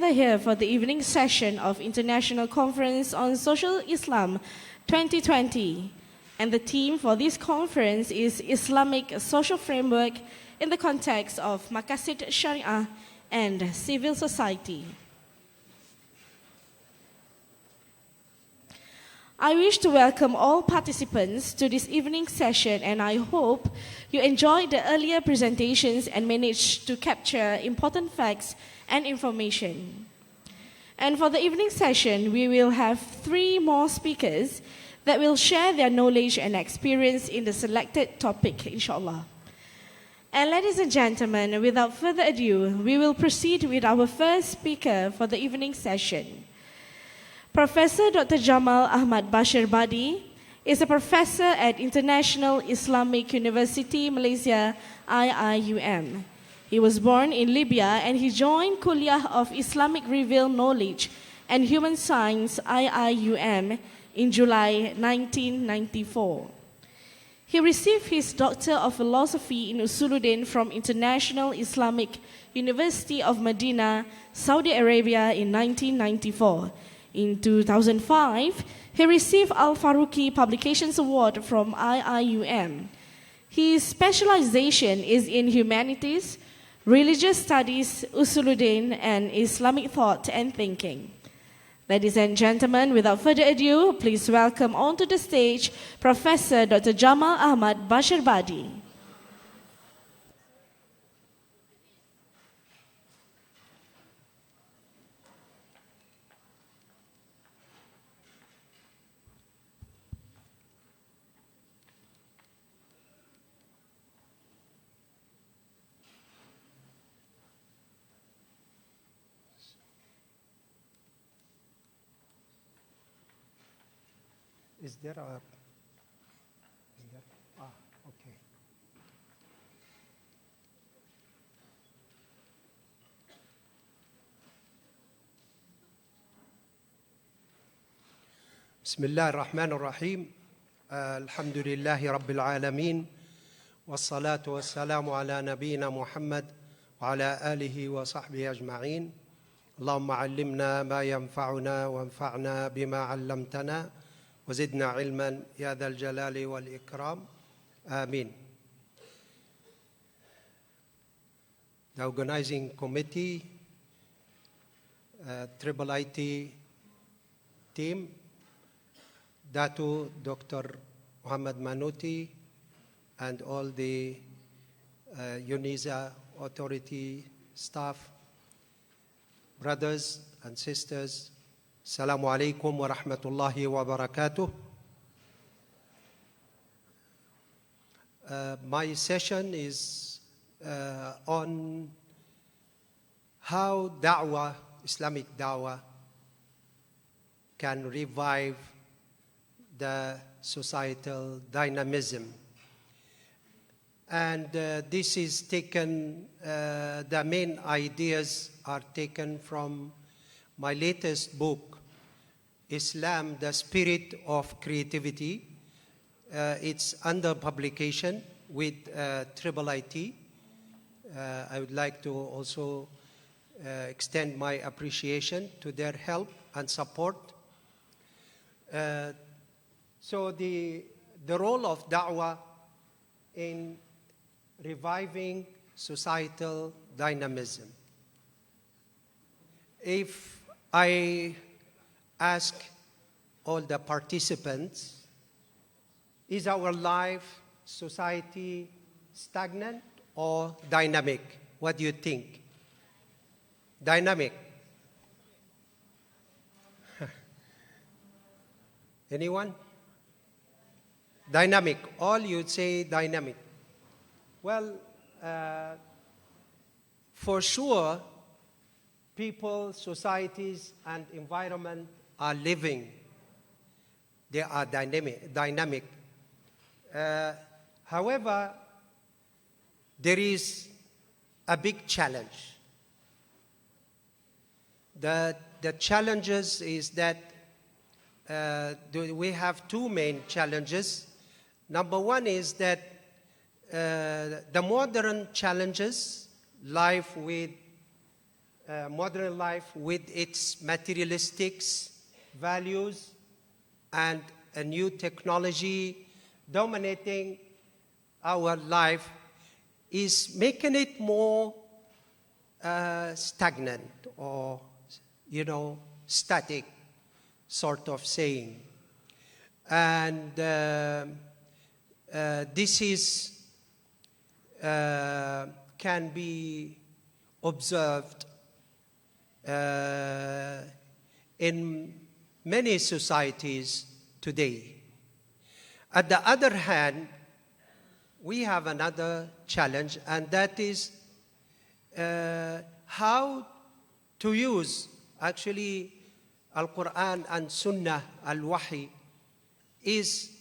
gather here for the evening session of International Conference on Social Islam 2020. And the theme for this conference is Islamic Social Framework in the context of Maqasid Sharia and Civil Society. I wish to welcome all participants to this evening session, and I hope you enjoyed the earlier presentations and managed to capture important facts and information. And for the evening session, we will have 3 more speakers that will share their knowledge and experience in the selected topic, inshallah. And ladies and gentlemen, without further ado, we will proceed with our first speaker for the evening session. Professor Dr. Jamal Ahmad Bashir Badi is a professor at International Islamic University, Malaysia, IIUM. He was born in Libya and he joined Kuliah of Islamic Revealed Knowledge and Human Science, IIUM, in July 1994. He received his Doctor of Philosophy in Usuluddin from International Islamic University of Medina, Saudi Arabia in 1994. In 2005, he received Al-Faruqi Publications Award from IIUM. His specialization is in humanities, religious studies, Usuluddin, and Islamic thought and thinking. Ladies and gentlemen, without further ado, please welcome onto the stage Professor Dr. Jamal Ahmad Bashir Badi. Is there okay. بسم الله الرحمن الرحيم الحمد لله رب العالمين والصلاة والسلام على نبينا محمد وعلى آله وصحبه أجمعين اللهم علمنا ما ينفعنا وانفعنا بما علمتنا وزدنا علما يا ذا الجلال والإكرام آمين. The organizing committee, Triple IT team, Datu Dr. Muhammad Manuti, and all the UNISA authority staff, brothers and sisters, Assalamu alaikum wa rahmatullahi wa barakatuh. My session is on how da'wah, Islamic da'wah, can revive the societal dynamism. And this is taken, the main ideas are taken from my latest book, Islam, the Spirit of Creativity. It's under publication with Triple IT. I would like to also extend my appreciation to their help and support. So the role of da'wah in reviving societal dynamism. If I ask all the participants, is our life, society, stagnant or dynamic? What do you think? Dynamic. Anyone? Dynamic. All you'd say dynamic. Well, for sure, people, societies, and environment are living. They are dynamic. However, there is a big challenge. The challenges is that we have 2 main challenges. Number 1 is that the modern challenges, life with modern life with its materialistic values and a new technology dominating our life is making it more stagnant or, static sort of saying. And this is can be observed in many societies today. At the other hand, we have another challenge, and that is how to use actually Al-Quran and Sunnah, Al-Wahi, is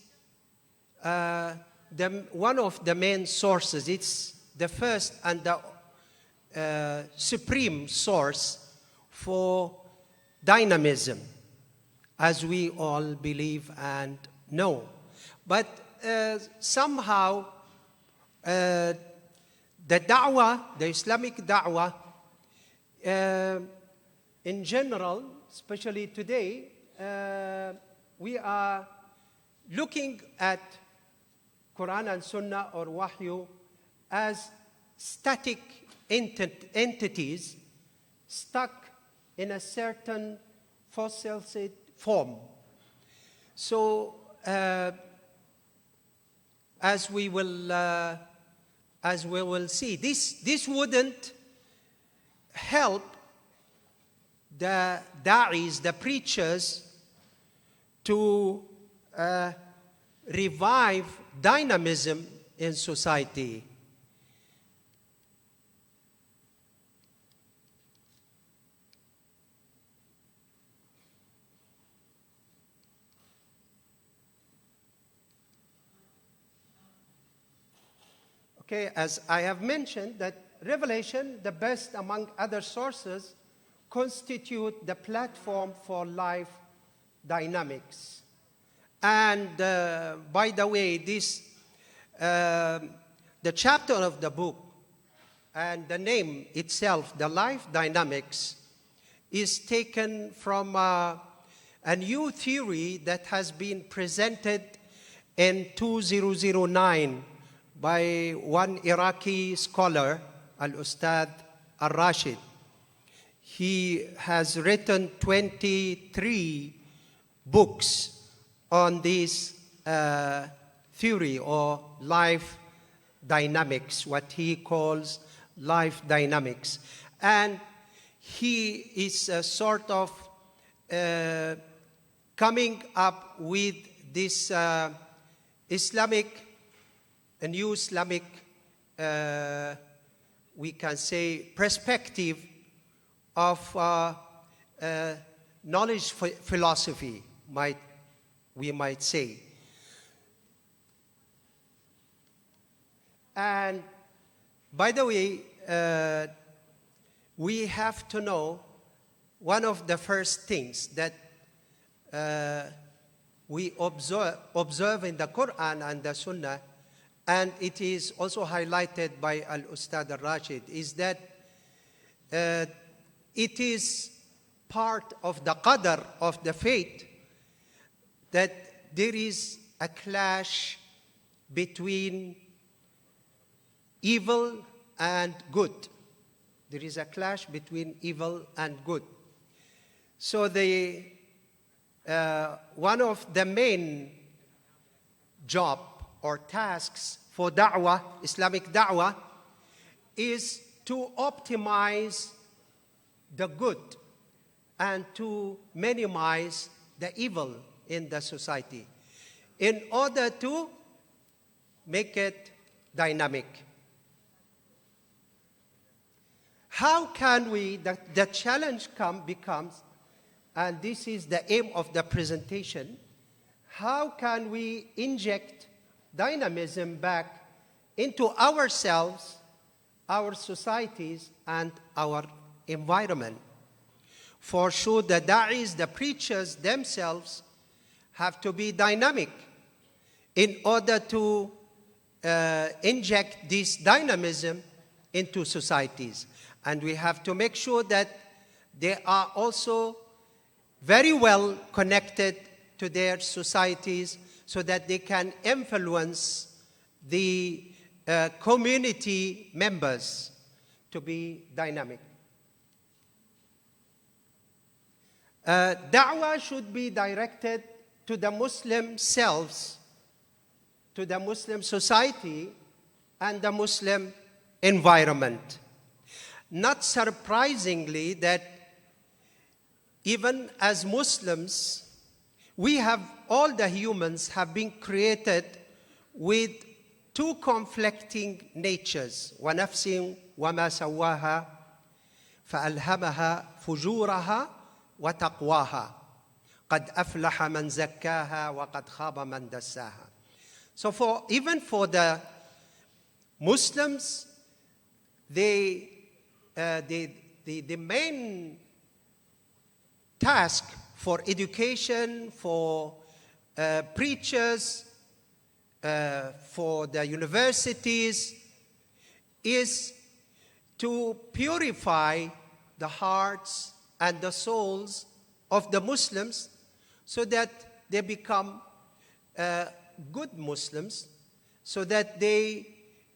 one of the main sources. It's the first and the supreme source for dynamism, as we all believe and know. But somehow the da'wah, the Islamic da'wah, in general, especially today, we are looking at Quran and Sunnah or Wahyu as static entities stuck in a certain fossilized form. So, as we will see, this wouldn't help the da'is, the preachers, to revive dynamism in society. Okay, as I have mentioned, that revelation, the best among other sources, constitute the platform for life dynamics. And by the way, this the chapter of the book and the name itself, the life dynamics, is taken from a new theory that has been presented in 2009 by one Iraqi scholar, Al-Ustad Al-Rashid. He has written 23 books on this theory or life dynamics, what he calls life dynamics. And he is sort of coming up with this a new Islamic, we can say, perspective of knowledge philosophy, we might say. And by the way, we have to know one of the first things that we observe in the Quran and the Sunnah, and it is also highlighted by Al-Ustad Al-Rashid, is that it is part of the qadr of the fate that there is a clash between evil and good. There is a clash between evil and good. So one of the main job or tasks for da'wah, Islamic da'wah, is to optimize the good and to minimize the evil in the society in order to make it dynamic. How can we, the challenge becomes, and this is the aim of the presentation, how can we inject dynamism back into ourselves, our societies, and our environment? For sure, the da'is, the preachers themselves, have to be dynamic in order to inject this dynamism into societies. And we have to make sure that they are also very well connected to their societies so that they can influence the community members to be dynamic. Da'wah should be directed to the Muslim selves, to the Muslim society, and the Muslim environment. Not surprisingly that even as Muslims, all the humans have been created with two conflicting natures. وَنَفْسٍ وَمَا سَوَّاهَا فَأَلْهَمَهَا فُجُورَهَا وَتَقْوَاهَا قَدْ أَفْلَحَ مَنْ زَكَّاهَا وَقَدْ خَابَ مَنْ دَسَّاهَا. So even for the Muslims, the main task for education, for preachers, for the universities, is to purify the hearts and the souls of the Muslims so that they become good Muslims, so that they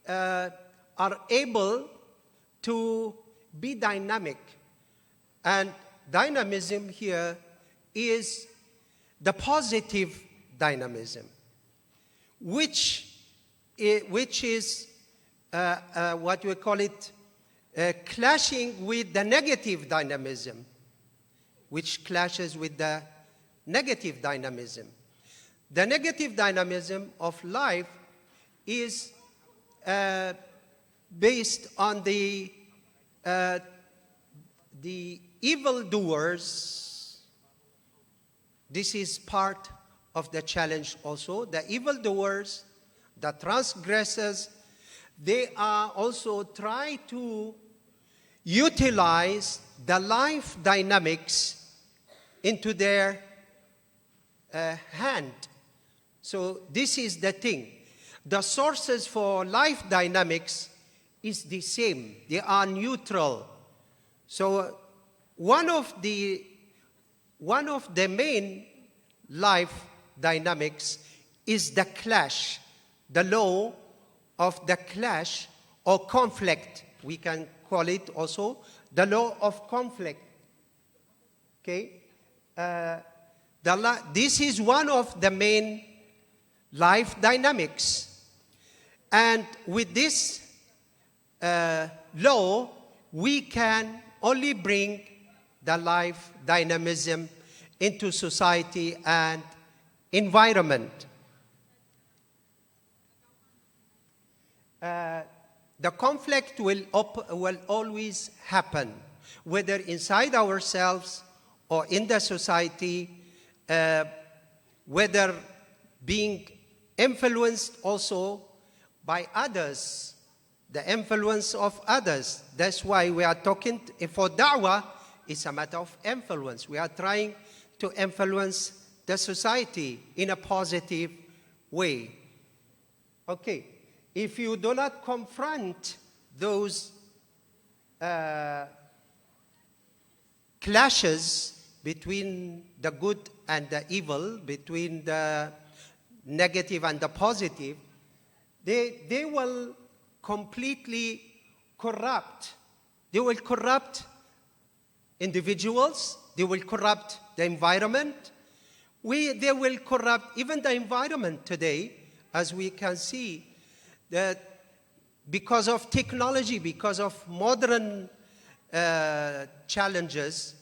are able to be dynamic. And dynamism here is the positive dynamism, which is what we call it clashing with the negative dynamism, which clashes with the negative dynamism. The negative dynamism of life is based on the evildoers. This is part of the challenge also. The evildoers, the transgressors, they are also trying to utilize the life dynamics into their hand. So this is the thing. The sources for life dynamics is the same. They are neutral. So one of the main life dynamics is the clash, the law of the clash or conflict. We can call it also the law of conflict. Okay? This is one of the main life dynamics. And with this law, we can only bring the life dynamism into society and environment. The conflict will always happen, whether inside ourselves or in the society, whether being influenced also by others, the influence of others. That's why we are talking, for da'wah, it's a matter of influence. We are trying to influence the society in a positive way. Okay, if you do not confront those clashes between the good and the evil, between the negative and the positive, they will completely corrupt. They will corrupt individuals. They will corrupt the environment. They will corrupt even the environment today, as we can see, that because of technology, because of modern challenges,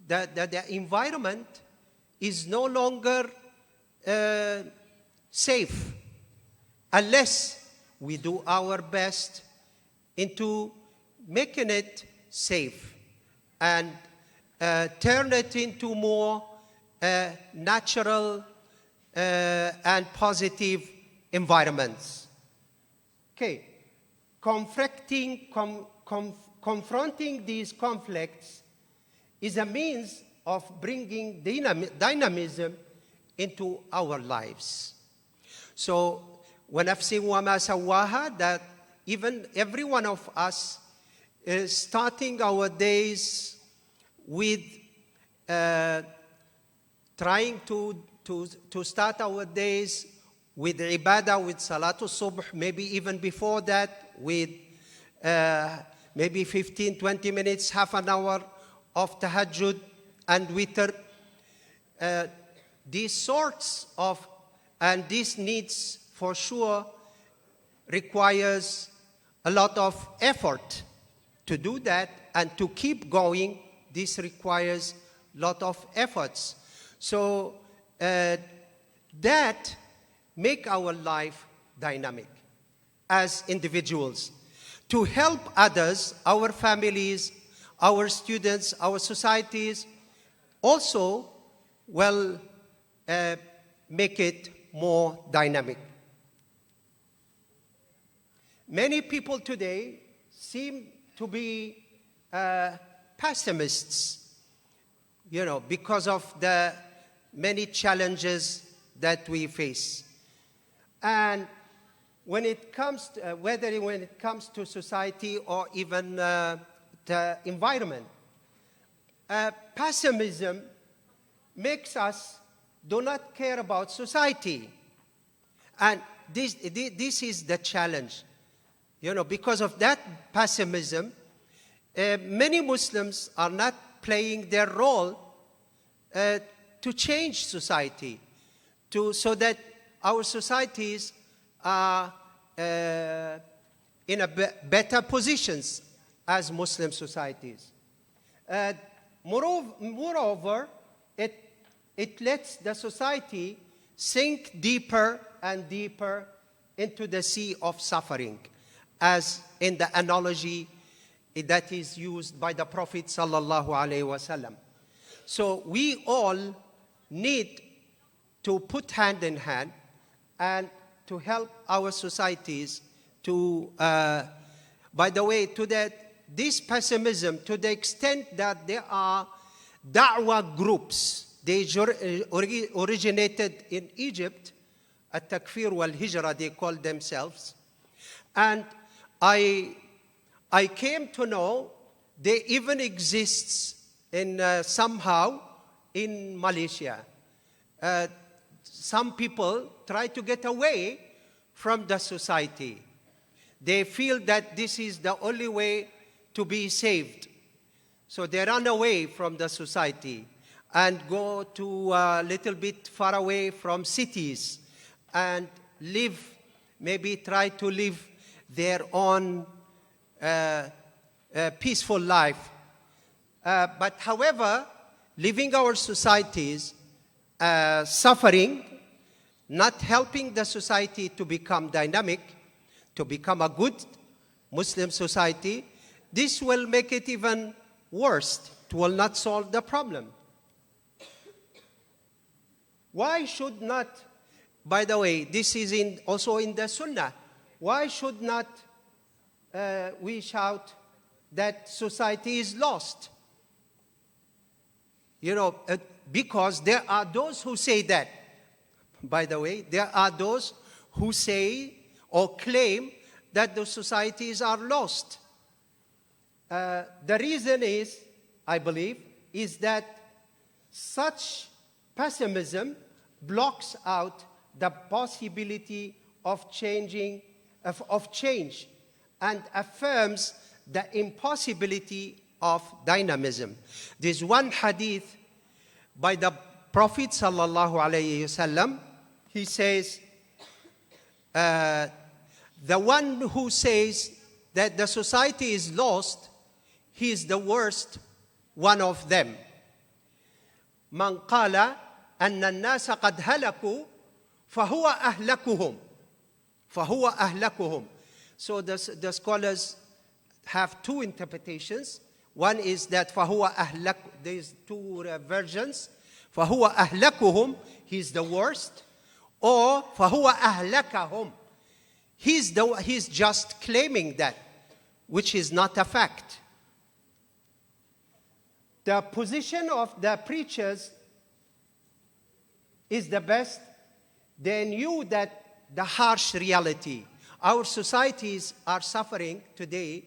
that the environment is no longer safe unless we do our best into making it safe and turn it into more natural and positive environments. Okay, confronting these conflicts is a means of bringing dynamism into our lives. So, وَنَفْسٍ وَمَا سَوَّاهَا, that even every one of us starting our days with trying to start our days with ibadah, with salatul subh, maybe even before that, with maybe 15, 20 minutes, half an hour of tahajjud and witr. These sorts of, and these needs for sure requires a lot of effort to do that, and to keep going, this requires a lot of efforts. So that make our life dynamic as individuals, to help others, our families, our students, our societies, also will make it more dynamic. Many people today seem to be pessimists, because of the many challenges that we face. And when it comes to, when it comes to society or even the environment, pessimism makes us do not care about society. And this is the challenge. Because of that pessimism, many Muslims are not playing their role to change society, so that our societies are in better positions as Muslim societies. Moreover, it lets the society sink deeper and deeper into the sea of suffering, as in the analogy that is used by the Prophet sallallahu alaihi wasallam. So we all need to put hand in hand and to help our societies to, by the way, to this pessimism, to the extent that there are da'wah groups. They originated in Egypt, at-Takfir wal-Hijra, they call themselves. And I came to know they even exists in somehow in Malaysia. Some people try to get away from the society. They feel that this is the only way to be saved. So they run away from the society and go to a little bit far away from cities and live, maybe try to live their own peaceful life. But however, living our societies, suffering, not helping the society to become dynamic, to become a good Muslim society, this will make it even worse. It will not solve the problem. Why should not, by the way, this is also in the Sunnah, why should not we shout that society is lost? Because there are those who say that. By the way, there are those who say or claim that the societies are lost. The reason is, I believe, is that such pessimism blocks out the possibility of change and affirms the impossibility of dynamism. There's one hadith by the Prophet sallallahu alaihi wasallam. He says, the one who says that the society is lost, he is the worst one of them. Man qala anna an-nasa qad halaku fahuwa ahlakuhum. Fahuwa ahlakuhum. So the scholars have two interpretations. One is that fahuwa ahlak, there's two versions. Fahuwa ahlakuhum, he's the worst. Or fahuwa ahlakahum, he's just claiming that, which is not a fact. The position of the preachers is the best. They knew that the harsh reality. Our societies are suffering today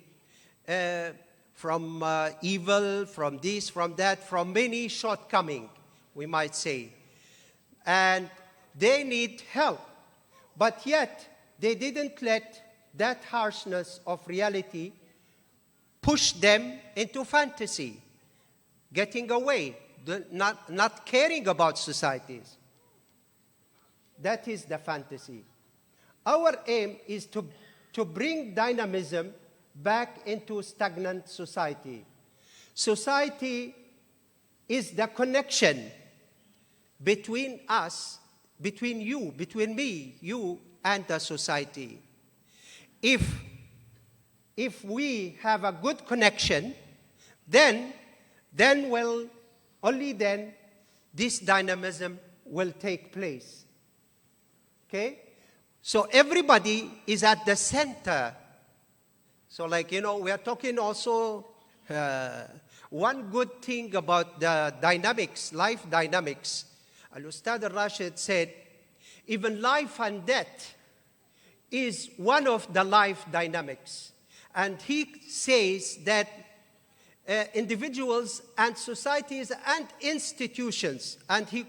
from evil, from this, from that, from many shortcomings, we might say. And they need help. But yet, they didn't let that harshness of reality push them into fantasy, getting away, not caring about societies. That is the fantasy. Our aim is to bring dynamism back into stagnant society. Society is the connection between us, between you, between me, you, and the society. If we have a good connection, then only then this dynamism will take place. Okay? So everybody is at the center. So we are talking also, one good thing about the dynamics, life dynamics. Al-Ustad al-Rashid said, even life and death is one of the life dynamics. And he says that individuals and societies and institutions, and he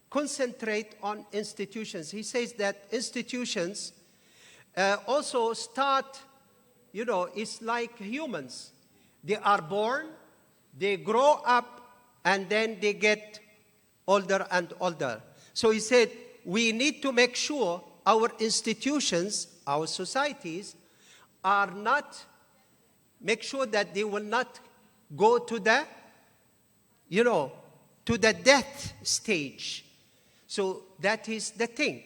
concentrates on institutions. He says that institutions also start, it's like humans. They are born, they grow up, and then they get older and older. So he said, we need to make sure our institutions, our societies, are not, make sure that they will not go to the, to the death stage. So that is the thing.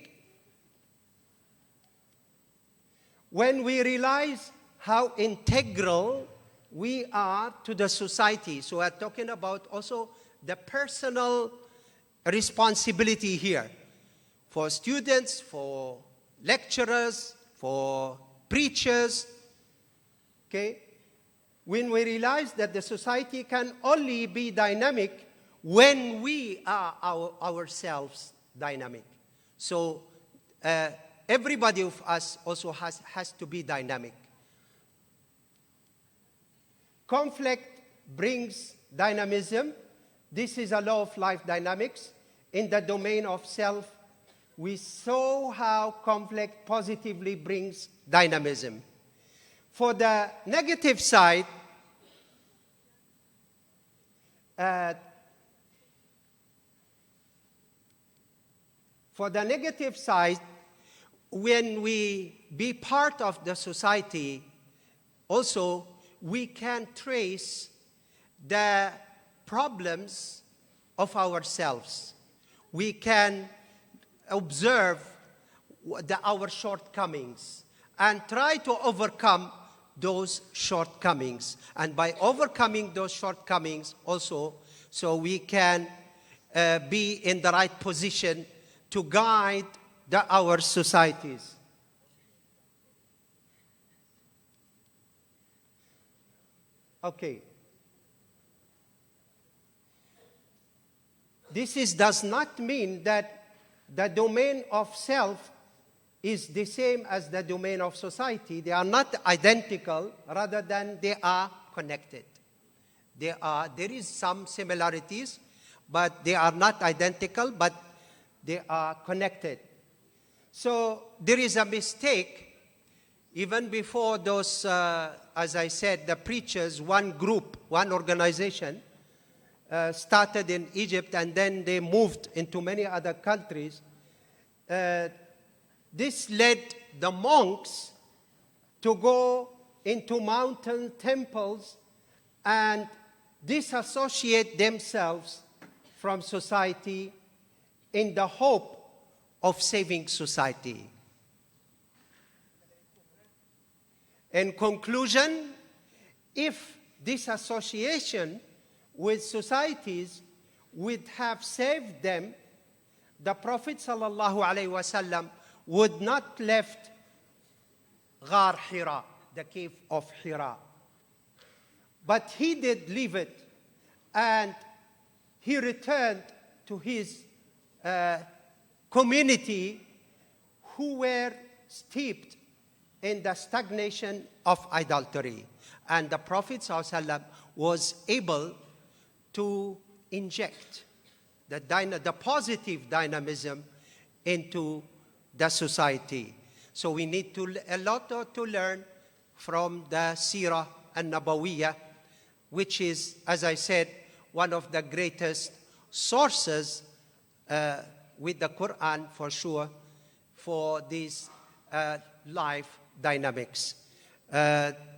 When we realize how integral we are to the society, so we're talking about also the personal responsibility here for students, for lecturers, for preachers, okay? When we realize that the society can only be dynamic when we are ourselves dynamic. So everybody of us also has to be dynamic. Conflict brings dynamism. This is a law of life dynamics. In the domain of self, we saw how conflict positively brings dynamism. For the negative side, when we be part of the society, also we can trace the problems of ourselves. We can observe our shortcomings and try to overcome those shortcomings. And by overcoming those shortcomings also, so we can be in the right position to guide our societies. Okay. This does not mean that the domain of self is the same as the domain of society. They are not identical, rather than they are connected. There is some similarities, but they are not identical, but they are connected. So there is a mistake, even before those, as I said, the preachers, one group, one organization, started in Egypt and then they moved into many other countries. This led the monks to go into mountain temples and disassociate themselves from society in the hope of saving society. In conclusion, if this association with societies would have saved them, the Prophet ﷺ would not left Ghar Hira, the cave of Hira. But he did leave it, and he returned to his community who were steeped in the stagnation of idolatry. And the Prophet ﷺ was able to inject the positive dynamism into the society. So we need a lot to learn from the Sirah an-Nabawiyah, which is, as I said, one of the greatest sources with the Quran for sure for these life dynamics.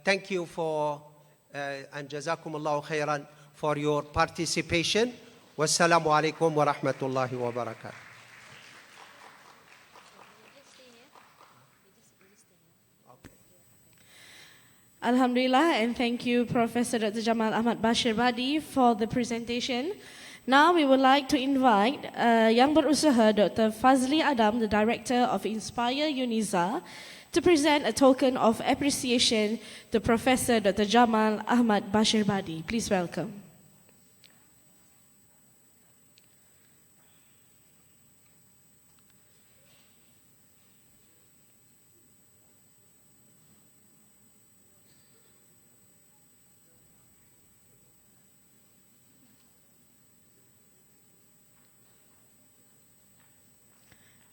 Thank you for and jazakumullahu khairan for your participation. Wassalamu alaikum wa rahmatullahi wa barakatuh. Alhamdulillah, and thank you, Professor Dr. Jamal Ahmad Bashir Badi, for the presentation. Now we would like to invite Yang Berusaha Dr. Fazli Adam, the Director of Inspire UNISA, to present a token of appreciation to Professor Dr. Jamal Ahmad Bashir Badi. Please welcome.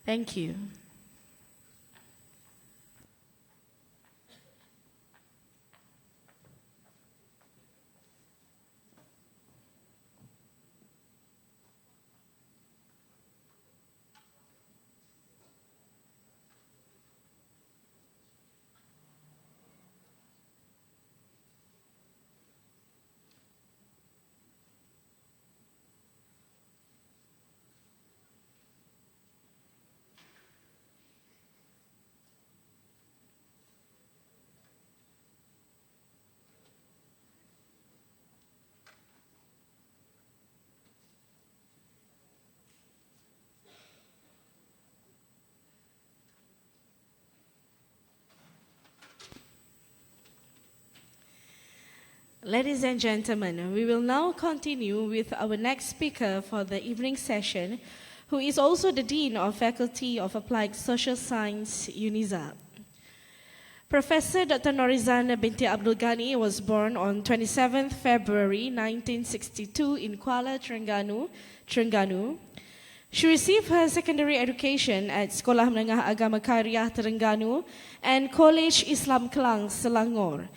Thank you. Ladies and gentlemen, we will now continue with our next speaker for the evening session, who is also the Dean of Faculty of Applied Social Science, UNISA. Professor Dr. Norizana binti Abdul Ghani was born on 27th February 1962 in Kuala Terengganu. She received her secondary education at Sekolah Menengah Agama Khairiah Terengganu and College Islam Kelang, Selangor.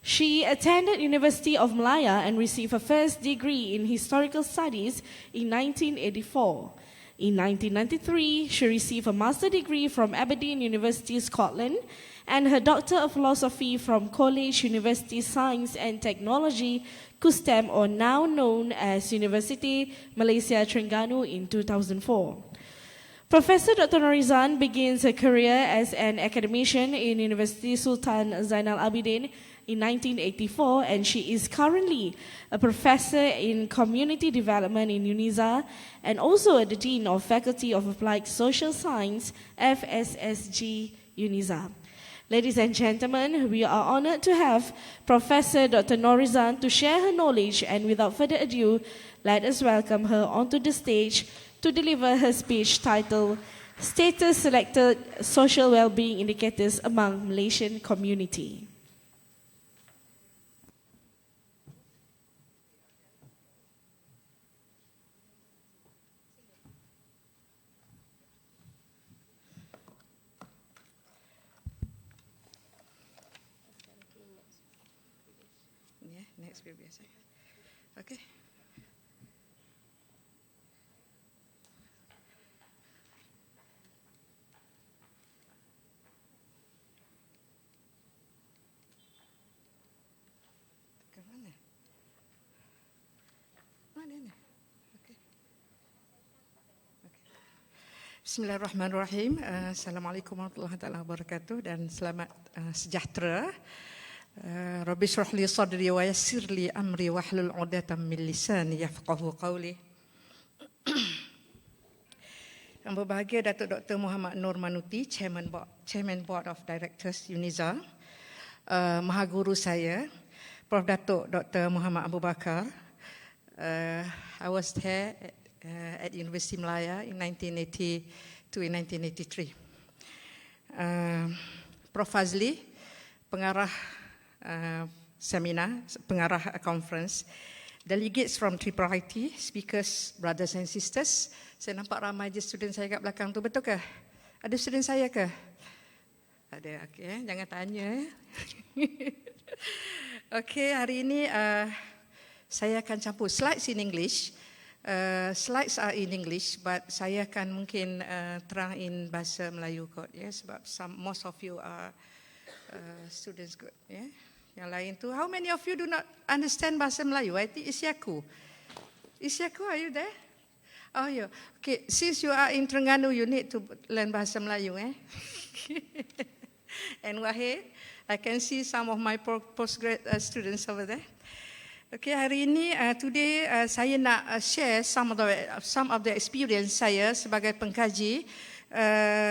She attended University of Malaya and received her first degree in Historical Studies in 1984. In 1993, she received a master's degree from Aberdeen University, Scotland, and her Doctor of Philosophy from College University Science and Technology, KUSTEM, or now known as University Malaysia Terengganu, in 2004. Professor Dr. Norizan begins her career as an academician in University Sultan Zainal Abidin in 1984, and she is currently a professor in community development in UNISA and also the Dean of Faculty of Applied Social Science, FSSG, UNISA. Ladies and gentlemen, we are honored to have Professor Dr. Norizan to share her knowledge, and without further ado, let us welcome her onto the stage to deliver her speech titled Status Selected Social Wellbeing Indicators Among Malaysian Community. Next previous. Okay. Ke mana? Mana ni? Okay. Bismillahirrahmanirrahim. Assalamualaikum warahmatullahi wabarakatuh dan selamat sejahtera. Rabbi shrah li sadri wa yassir li amri wahlul 'uqdatam min lisani yafqahu qawli. Yang berbahagia Datuk Dr. Muhammad Nur Manuti, Chairman Board of Directors UNISA, Maha Guru saya, Prof. Datuk Dr. Muhammad Abu Bakar. I was there at University Malaya in 1980 to 1983. Prof. Fazli, pengarah seminar, pengarah conference. Delegates from Tripartite, speakers, brothers and sisters. Saya nampak ramai je student saya kat belakang tu, betul ke? Ada student saya ke? Ada, okey. Jangan tanya. Okey, hari ini saya akan campur slides in English. Slides are in English, but saya akan mungkin terang in bahasa Melayu kot, ya, sebab most of you are students kot, ya. Yang lain tu, how many of you do not understand bahasa Melayu? I think Isyaku. Isyaku, are you there? Oh, yeah. Okay, since you are in Terengganu, you need to learn bahasa Melayu, eh? And Wahid, I can see some of my postgrad students over there. Okay, hari ini, today saya nak share some of the experience saya sebagai pengkaji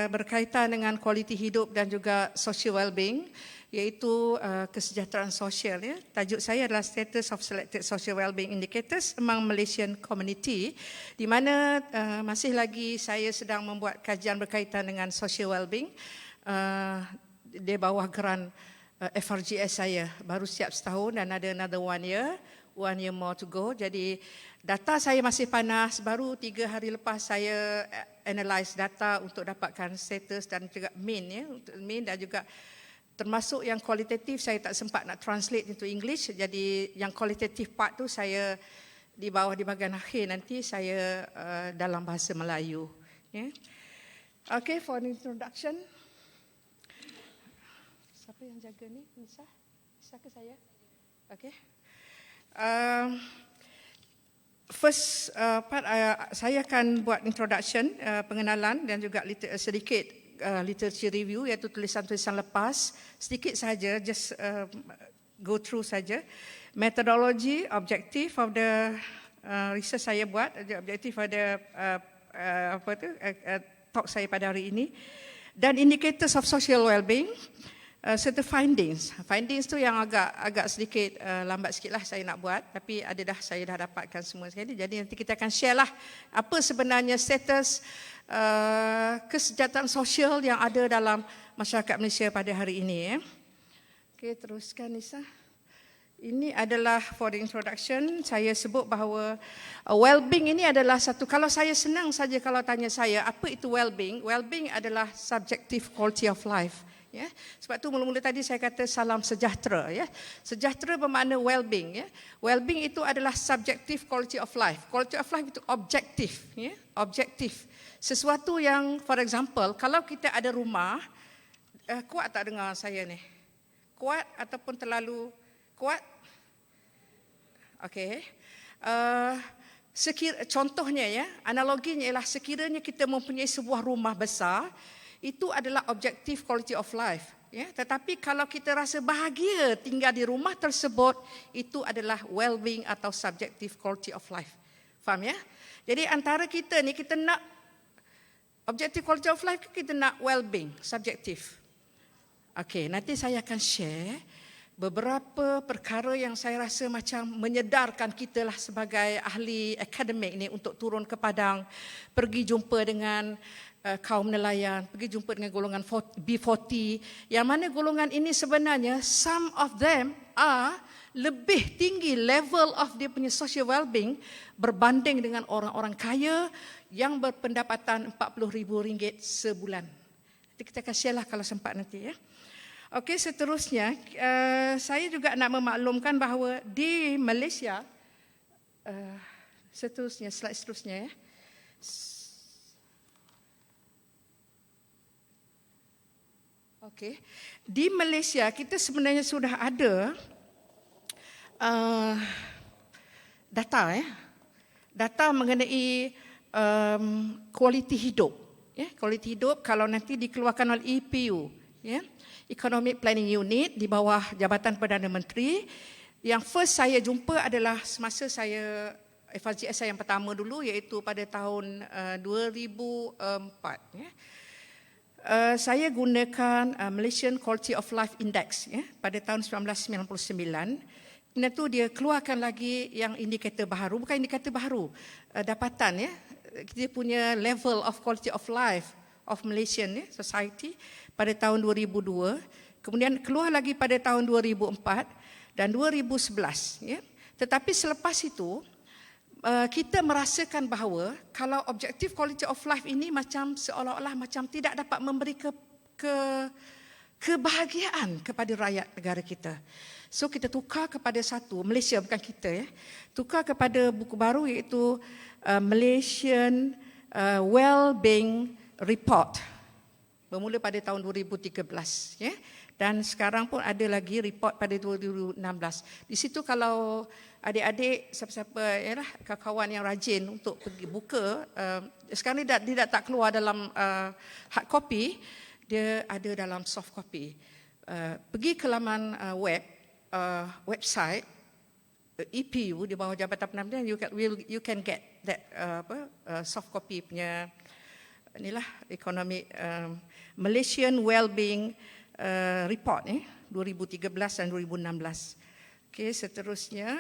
berkaitan dengan kualiti hidup dan juga social well-being, iaitu kesejahteraan sosial. Ya. Tajuk saya adalah Status of Selected Social Wellbeing Indicators among Malaysian Community, di mana masih lagi saya sedang membuat kajian berkaitan dengan social well-being di bawah geran FRGS saya. Baru siap setahun dan ada another 1 year more to go. Jadi data saya masih panas. Baru 3 hari lepas saya analyse data untuk dapatkan status dan juga mean, ya, untuk mean dan juga termasuk yang kualitatif saya tak sempat nak translate into English. Jadi yang kualitatif part tu saya di bawah di bahagian akhir nanti saya dalam bahasa Melayu. Yeah. Okay, for an introduction. Siapa yang jaga ni? Nisa? Nisa ke saya? Okay. First part saya akan buat introduction, pengenalan dan juga sedikit literature review, iaitu tulisan-tulisan lepas. Sedikit saja, just go through saja. Methodology, objective of the research saya buat, objective ada talk saya pada hari ini, dan indicators of social well-being. Serta findings tu yang agak sedikit lambat sikit lah saya nak buat, tapi saya dah dapatkan semua sekali. Jadi nanti kita akan share lah apa sebenarnya status kesejahteraan sosial yang ada dalam masyarakat Malaysia pada hari ini. Okey, teruskan Nisa. Ini adalah for the introduction. Saya sebut bahawa well-being ini adalah satu, kalau saya senang saja kalau tanya saya apa itu well-being. Well-being adalah subjective quality of life. Ya, sebab tu mula-mula tadi saya kata salam sejahtera. Ya, sejahtera bermakna well-being. Ya, well-being itu adalah subjective quality of life. Quality of life itu objektif. Ya, objektif. Sesuatu yang, for example, kalau kita ada rumah, kuat tak dengar saya ni? Kuat ataupun terlalu kuat? Okey. Contohnya, ya, analoginya ialah sekiranya kita mempunyai sebuah rumah besar. Itu adalah objective quality of life. Ya. Tetapi kalau kita rasa bahagia tinggal di rumah tersebut, itu adalah well-being atau subjective quality of life. Faham, ya? Jadi antara kita ni, kita nak objective quality of life, kita nak well-being, subjektif. Okey, nanti saya akan share beberapa perkara yang saya rasa macam menyedarkan kita lah sebagai ahli akademik ni untuk turun ke padang, pergi jumpa dengan kaum nelayan, pergi jumpa dengan golongan B40, yang mana golongan ini sebenarnya some of them are lebih tinggi level of dia punya social well-being berbanding dengan orang-orang kaya yang berpendapatan RM40,000 sebulan. Nanti kita akan share lah kalau sempat nanti, ya. Okey, seterusnya saya juga nak memaklumkan bahawa di Malaysia, slide seterusnya, ya. Okey, di Malaysia kita sebenarnya sudah ada data, ya, data mengenai kualiti hidup, ya, kualiti hidup kalau nanti dikeluarkan oleh EPU, ya, Economic Planning Unit di bawah Jabatan Perdana Menteri. Yang first saya jumpa adalah semasa saya FRGS saya yang pertama dulu, iaitu pada tahun 2004, ya. Saya gunakan Malaysian Quality of Life Index, ya, pada tahun 1999. Kemudian tu dia keluarkan lagi yang indikator baru, bukan indikator baru, dapatan, ya, kita punya level of quality of life of Malaysian, ya, society pada tahun 2002. Kemudian keluar lagi pada tahun 2004 dan 2011. Ya. Tetapi selepas itu, kita merasakan bahawa kalau objektif quality of life ini macam seolah-olah macam tidak dapat memberi kebahagiaan kepada rakyat negara kita. So kita tukar kepada satu, Malaysia bukan kita ya, tukar kepada buku baru iaitu Malaysian Wellbeing Report bermula pada tahun 2013 ya. Dan sekarang pun ada lagi report pada 2016. Di situ kalau adik-adik siapa-siapa yalah kawan yang rajin untuk pergi buka, sekarang dia tak keluar dalam hard copy, dia ada dalam soft copy. Pergi ke laman website EPU di bawah Jabatan Pendidikan, you can get that soft copy punya inilah economic Malaysian Wellbeing Report 2013 dan 2016. Okey, seterusnya.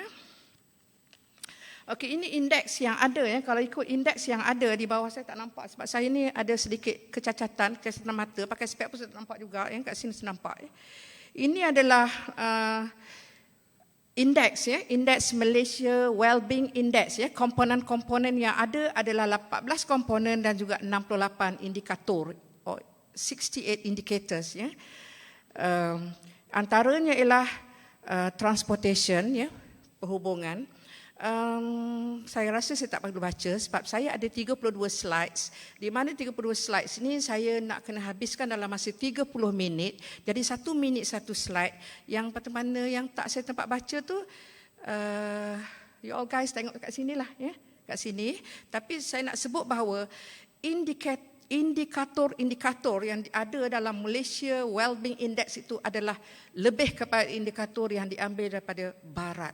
Okey, ini indeks yang ada ya. Kalau ikut indeks yang ada di bawah saya tak nampak sebab saya ni ada sedikit kecacatan mata, pakai spek pun saya tak nampak juga ya, kat sini saya nampak ya. Ini adalah indeks ya, indeks Malaysia Wellbeing Index ya. Komponen-komponen yang ada adalah 14 komponen dan juga 68 indikator, 68 indicators ya. Antaranya ialah transportation ya, perhubungan. Saya rasa saya tak perlu baca sebab saya ada 32 slides, di mana 32 slides ini saya nak kena habiskan dalam masa 30 minit. Jadi 1 minit 1 slide. Yang mana yang tak saya tempat baca tu you all guys tengok kat sini lah ya, kat sini. Tapi saya nak sebut bahawa indikator-indikator yang ada dalam Malaysia Wellbeing Index itu adalah lebih kepada indikator yang diambil daripada barat.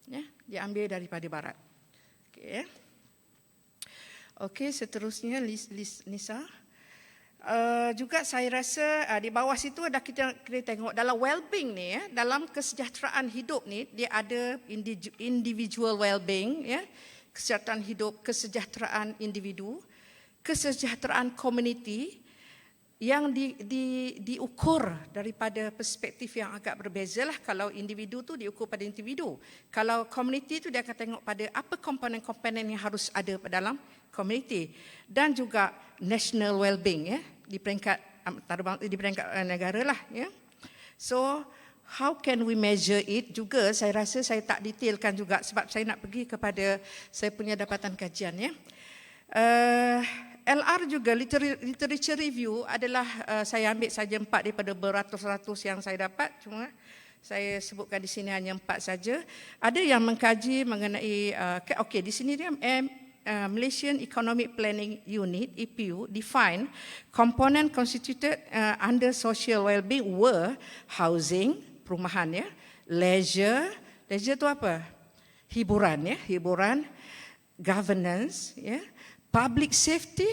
Ya, diambil daripada barat. Okey. Okey, seterusnya Nisa. Juga saya rasa di bawah situ ada kita tengok dalam well-being ni ya, dalam kesejahteraan hidup ni dia ada individual well-being ya, kesejahteraan hidup, kesejahteraan individu, kesejahteraan komuniti yang diukur daripada perspektif yang agak berbeza lah. Kalau individu tu diukur pada individu. Kalau komuniti tu dia akan tengok pada apa komponen-komponen yang harus ada dalam komuniti. Dan juga national well-being ya, di peringkat negara lah ya. So how can we measure it juga saya rasa saya tak detailkan juga sebab saya nak pergi kepada saya punya dapatan kajian ya. LR juga literature review adalah saya ambil saja 4 daripada beratus-ratus yang saya dapat, cuma saya sebutkan di sini hanya 4 saja. Ada yang mengkaji mengenai okey di sini dia Malaysian Economic Planning Unit EPU define component constituted under social well-being were housing, perumahan ya, leisure tu apa? Hiburan ya, hiburan, governance ya, public safety,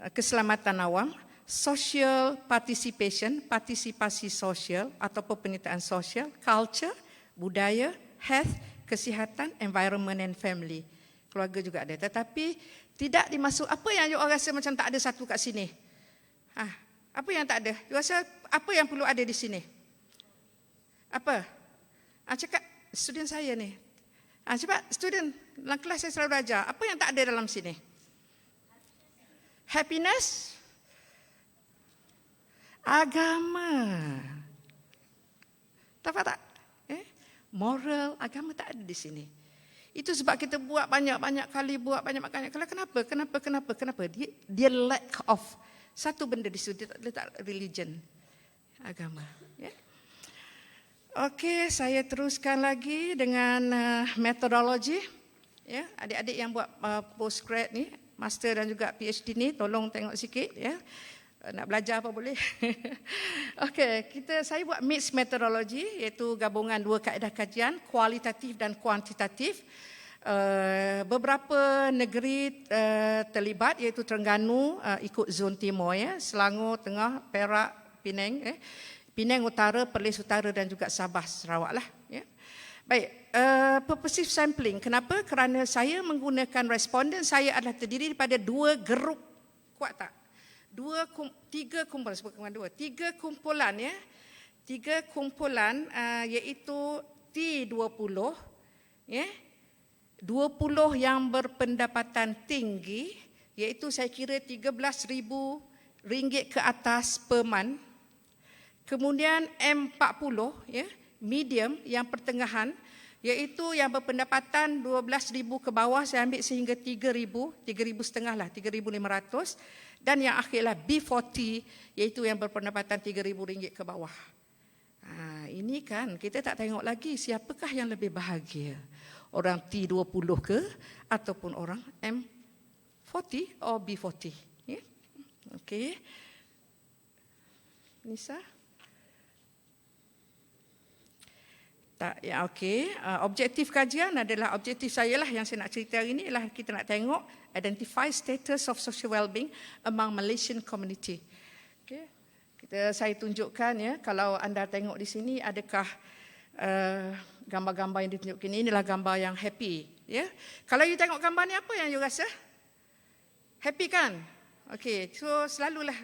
keselamatan awam, social participation, partisipasi sosial ataupun penyertaan sosial, culture, budaya, health, kesihatan, environment and family. Keluarga juga ada. Tetapi tidak dimasuk. Apa yang you all rasa macam tak ada satu kat sini? Apa yang tak ada? You rasa apa yang perlu ada di sini? Apa? Cakap student saya ni. Cepat student dalam kelas saya selalu belajar. Apa yang tak ada dalam sini? Happiness, agama, tak? Moral, agama tak ada di sini. Itu sebab kita buat banyak-banyak kali. Kenapa? Dia lack of satu benda di situ. Dia letak religion, agama. Ya. Okey, saya teruskan lagi dengan metodologi. Ya, adik-adik yang buat postgrad ni, master dan juga PhD ni, tolong tengok sikit ya. Nak belajar apa boleh. Okey, saya buat mixed methodology iaitu gabungan 2 kaedah kajian, kualitatif dan kuantitatif. Beberapa negeri terlibat iaitu Terengganu ikut zon timur ya, Selangor, Tengah, Perak, Penang Penang Utara, Perlis Utara dan juga Sabah, Sarawak lah ya. Baik, purposive sampling. Kenapa? Kerana saya menggunakan responden saya adalah terdiri daripada 2 grup. Kuat tak? 3 kumpulan ya. 3 kumpulan iaitu T20, ya. 20 yang berpendapatan tinggi, iaitu saya kira RM13,000 ke atas per month. Kemudian M40, ya, medium yang pertengahan, iaitu yang berpendapatan RM12,000 ke bawah, saya ambil sehingga RM3,000 lah, RM3,500. Dan yang akhirlah B40, iaitu yang berpendapatan RM3,000 ke bawah. Ini kan kita tak tengok lagi siapakah yang lebih bahagia, orang T20 ke ataupun orang M40 atau B40. Ya? Okey. Nisa? Tak, ya, okey. Objektif kajian adalah, objektif saya lah yang saya nak cerita hari ini ialah kita nak tengok identify status of social well-being among Malaysian community. Okey. Saya tunjukkan, ya, kalau anda tengok di sini adakah gambar-gambar yang ditunjukkan ini, inilah gambar yang happy, ya. Kalau you tengok gambar ni, apa yang you rasa? Happy kan? Okey, so selalulah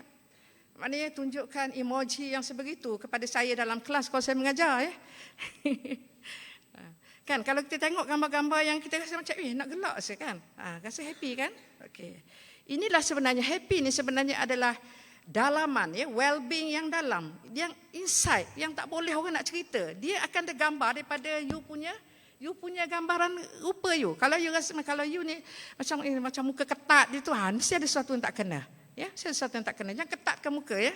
maknanya tunjukkan emoji yang sebegitu kepada saya dalam kelas kalau saya mengajar, ya. Kan kalau kita tengok gambar-gambar yang kita rasa macam nak gelak saya kan. Rasa happy kan? Okey. Inilah sebenarnya happy ni sebenarnya adalah dalaman, ya, well-being yang dalam, yang inside, yang tak boleh orang nak cerita. Dia akan tergambar daripada you punya gambaran rupa you. Kalau you rasa kalau you ni macam muka ketat gitu, mesti ada sesuatu yang tak kena. Ya, sesuatu yang tak kena. Jangan ketatkan muka, ya.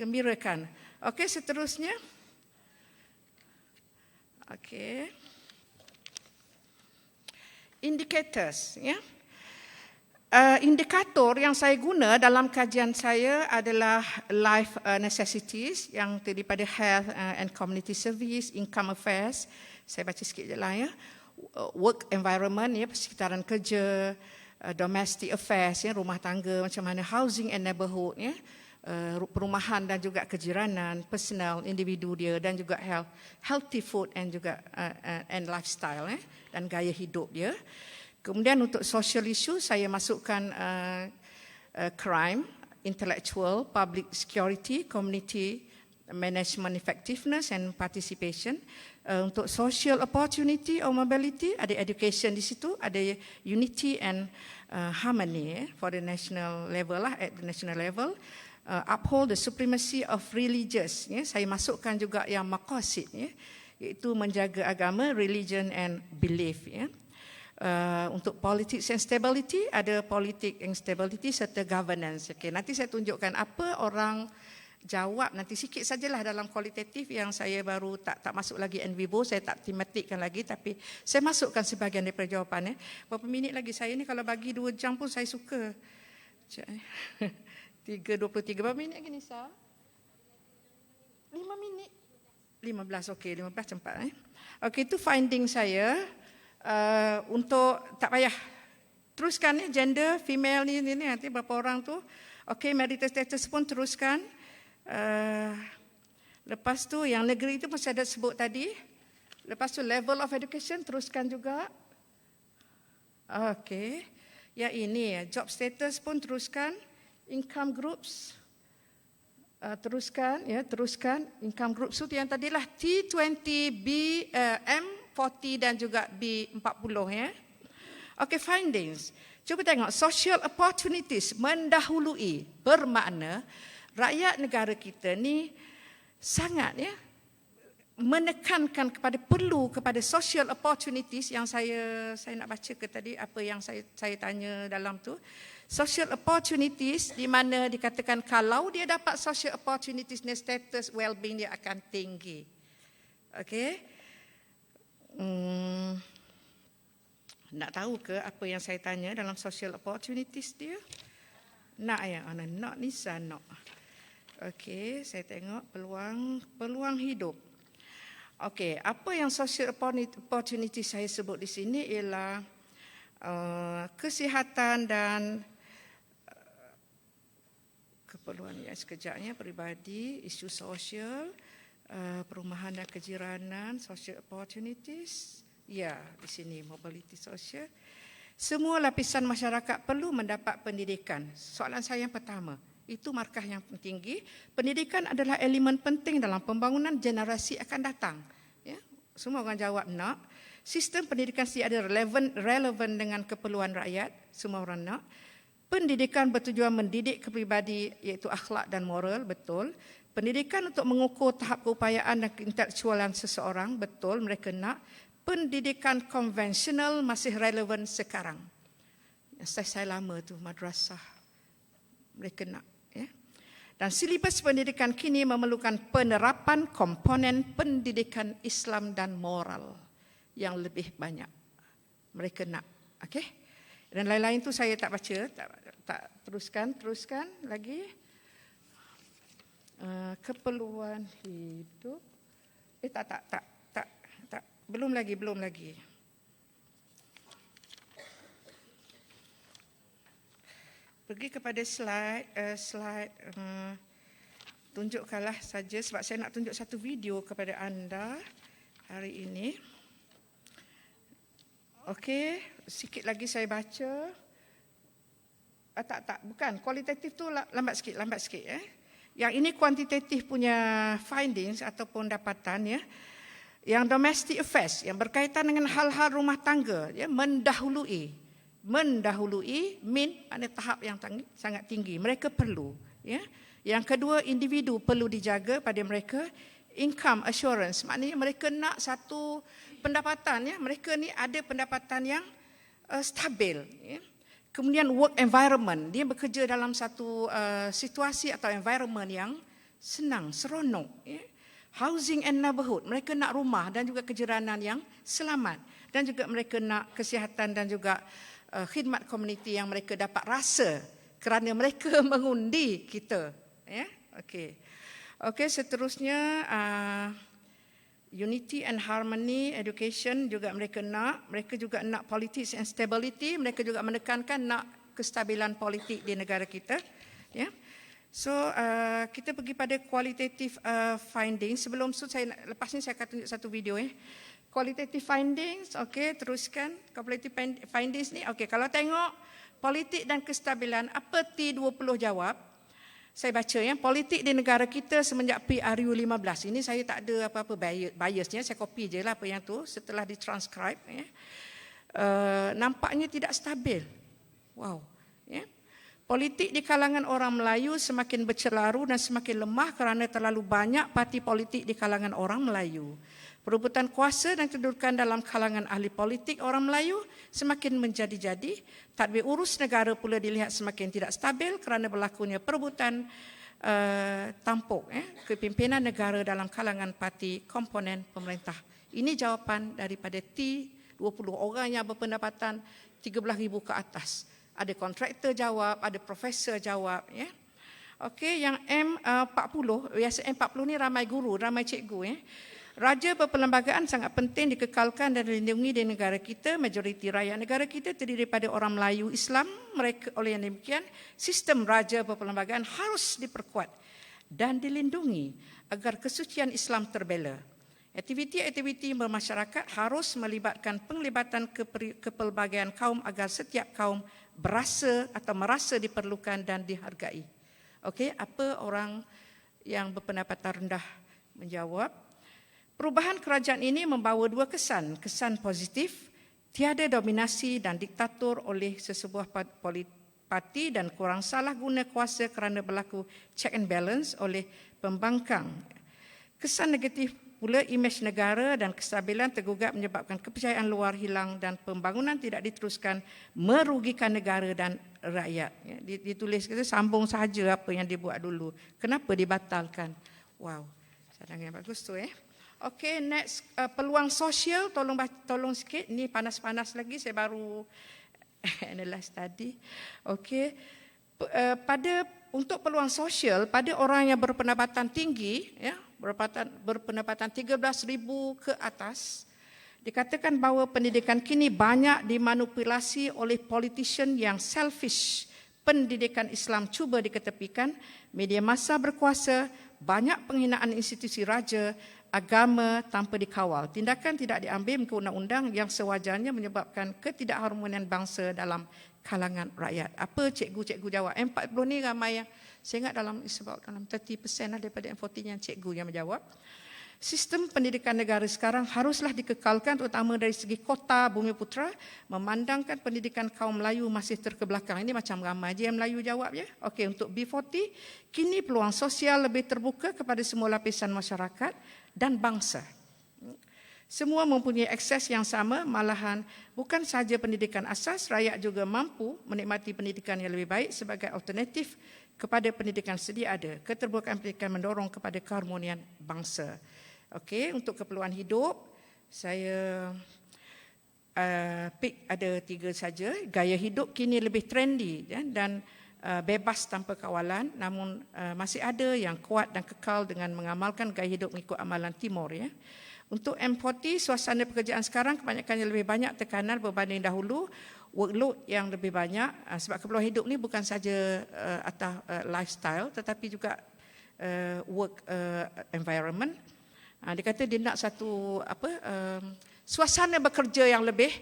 Gembirakan. Okey, seterusnya. Okey. Indicators, ya. Indikator yang saya guna dalam kajian saya adalah life necessities yang daripada health and community service, income affairs. Saya baca sikit je lah, ya. Work environment, ya, persekitaran kerja, domestic affairs, ya, rumah tangga macam mana, housing and neighborhood, ya, perumahan dan juga kejiranan, personal individu dia, dan juga healthy food and juga and lifestyle, ya, dan gaya hidup dia. Kemudian untuk social issue saya masukkan crime, intellectual, public security, community management effectiveness and participation. Untuk social opportunity or mobility ada education di situ, ada unity and harmony, for the national level lah, at the national level. Uphold the supremacy of religious, ya. Saya masukkan juga yang maqasid, ya, iaitu menjaga agama, religion and belief, ya. Untuk politics and stability ada politik and stability serta governance. Okay, nanti saya tunjukkan apa orang jawab nanti sikit sajalah dalam kualitatif yang saya baru tak masuk lagi in vivo, saya tak tematikkan lagi, tapi saya masukkan sebahagian daripada jawapan. Berapa minit lagi saya ni, kalau bagi 2 jam pun saya suka. 3:23. Berapa minit lagi Nisa? 5 minit. 15, okey, 15 cepat. Okey, itu finding saya. Untuk tak payah teruskan, ya, gender female ni nanti berapa orang tu. Okey, marital status pun teruskan. Lepas tu yang negeri itu masih ada sebut tadi. Lepas tu level of education teruskan juga. Okey. Ya, ini job status pun teruskan. Income groups teruskan, ya, teruskan income groups tu yang tadilah T20, M40 dan juga B40, ya. Okey, findings. Cuba tengok, social opportunities mendahului, bermakna rakyat negara kita ni sangat, ya, menekankan perlu kepada social opportunities yang saya nak baca ke tadi apa yang saya tanya dalam tu. Social opportunities di mana dikatakan kalau dia dapat social opportunities ni status well-being dia akan tinggi. Okey. Nak tahu ke apa yang saya tanya dalam social opportunities dia? Nak, ya? Nak Nisa, nak. Okey, saya tengok peluang hidup. Okey, apa yang social opportunity saya sebut di sini ialah kesihatan dan keperluan, ya, sekejapnya, peribadi, isu sosial, perumahan dan kejiranan, social opportunities, ya, di sini mobility sosial. Semua lapisan masyarakat perlu mendapat pendidikan. Soalan saya yang pertama, Itu markah yang tinggi. Pendidikan adalah elemen penting dalam pembangunan generasi akan datang. Ya, semua orang jawab nak. Sistem pendidikan ada relevan dengan keperluan rakyat. Semua orang nak. Pendidikan bertujuan mendidik kepribadi iaitu akhlak dan moral, betul. Pendidikan untuk mengukur tahap keupayaan dan keintelektualan seseorang, betul, mereka nak. Pendidikan konvensional masih relevan sekarang. Saya lama tu madrasah. Mereka nak. Ya. Dan silibus pendidikan kini memerlukan penerapan komponen pendidikan Islam dan moral yang lebih banyak. Mereka nak. Okey? Dan lain-lain tu saya tak baca, tak teruskan lagi. Keperluan hidup. Tak. Belum lagi. Pergi kepada slide tunjukkanlah saja sebab saya nak tunjuk satu video kepada anda hari ini. Okey, sikit lagi saya baca. Bukan, kualitatif tu lambat sikit. Yang ini kuantitatif punya findings ataupun dapatan ya. Yang domestic affairs yang berkaitan dengan hal-hal rumah tangga ya, mendahului pada tahap yang sangat tinggi. Mereka perlu ya. Yang kedua, individu perlu dijaga pada mereka. Income assurance, maknanya mereka nak satu pendapatan ya. Mereka ni ada pendapatan yang stabil ya. Kemudian work environment, dia bekerja dalam satu situasi atau environment yang senang, seronok ya. Housing and neighborhood, mereka nak rumah dan juga kejiranan yang selamat, dan juga mereka nak kesihatan dan juga khidmat komuniti yang mereka dapat rasa kerana mereka mengundi kita ya. Okey, seterusnya unity and harmony education juga mereka juga nak politics and stability, mereka juga menekankan nak kestabilan politik di negara kita ya. So kita pergi pada qualitative findings. Sebelum lepas ni saya akan tunjuk satu video ya. Qualitative findings, okey, teruskan. Qualitative findings ni, okey, kalau tengok politik dan kestabilan, apa T20 jawab? Saya baca ya, politik di negara kita semenjak PRU 15. Ini saya tak ada apa-apa biasnya, saya copy je lah apa yang tu setelah ditranscribe ya. Nampaknya tidak stabil. Wow, ya. Politik di kalangan orang Melayu semakin bercelaru dan semakin lemah kerana terlalu banyak parti politik di kalangan orang Melayu. Perebutan kuasa dan kedudukan dalam kalangan ahli politik orang Melayu semakin menjadi-jadi. Tadbir urus negara pula dilihat semakin tidak stabil kerana berlakunya perebutan tampuk kepimpinan negara dalam kalangan parti komponen pemerintah. Ini jawapan daripada T20 orang yang berpendapatan 13,000 ke atas. Ada kontraktor jawab, ada profesor jawab ya. Okey, yang M40, biasa M40 ni ramai guru, ramai cikgu ya. Raja berperlembagaan sangat penting dikekalkan dan dilindungi di negara kita. Majoriti rakyat negara kita terdiri daripada orang Melayu Islam. Mereka, oleh yang demikian, sistem raja berperlembagaan harus diperkuat dan dilindungi agar kesucian Islam terbela. Aktiviti-aktiviti bermasyarakat harus melibatkan penglibatan kepelbagaian kaum agar setiap kaum berasa atau merasa diperlukan dan dihargai. Okey, apa orang yang berpendapatan rendah menjawab? Perubahan kerajaan ini membawa dua kesan. Kesan positif, tiada dominasi dan diktator oleh sesebuah parti dan kurang salah guna kuasa kerana berlaku check and balance oleh pembangkang. Kesan negatif pula, imej negara dan kestabilan tergugat menyebabkan kepercayaan luar hilang dan pembangunan tidak diteruskan, merugikan negara dan rakyat. Ditulis kita sambung sahaja apa yang dibuat dulu. Kenapa dibatalkan? Wow, cadang yang bagus tu Okey, next peluang sosial, tolong sikit. Ni panas-panas lagi, saya baru analyse tadi. Okey. Untuk peluang sosial pada orang yang berpendapatan tinggi ya, berpendapatan 13,000 ke atas, dikatakan bahawa pendidikan kini banyak dimanipulasi oleh politician yang selfish. Pendidikan Islam cuba diketepikan, media massa berkuasa, banyak penghinaan institusi raja, agama tanpa dikawal. Tindakan tidak diambil mengikut undang-undang yang sewajarnya menyebabkan ketidakharmonian bangsa dalam kalangan rakyat. Apa cikgu-cikgu jawab? 40 ni ramai yang saya ingat dalam 30% lah daripada M40 yang cikgu yang menjawab. Sistem pendidikan negara sekarang haruslah dikekalkan terutama dari segi kota Bumi Putera, memandangkan pendidikan kaum Melayu masih terkebelakang. Ini macam ramai je yang Melayu jawab ya. Okey, untuk B40, kini peluang sosial lebih terbuka kepada semua lapisan masyarakat dan bangsa. Semua mempunyai akses yang sama, malahan bukan sahaja pendidikan asas, rakyat juga mampu menikmati pendidikan yang lebih baik sebagai alternatif kepada pendidikan sedia ada. Keterbukaan pendidikan mendorong kepada keharmonian bangsa. Okey, untuk keperluan hidup, saya pick ada 3 saja. Gaya hidup kini lebih trendy ya, dan bebas tanpa kawalan, namun masih ada yang kuat dan kekal dengan mengamalkan gaya hidup mengikut amalan Timur ya. Untuk M40, suasana pekerjaan sekarang kebanyakannya lebih banyak tekanan berbanding dahulu, workload yang lebih banyak sebab keperluan hidup ni bukan saja atas lifestyle tetapi juga work environment. Dia kata dia nak satu suasana bekerja yang lebih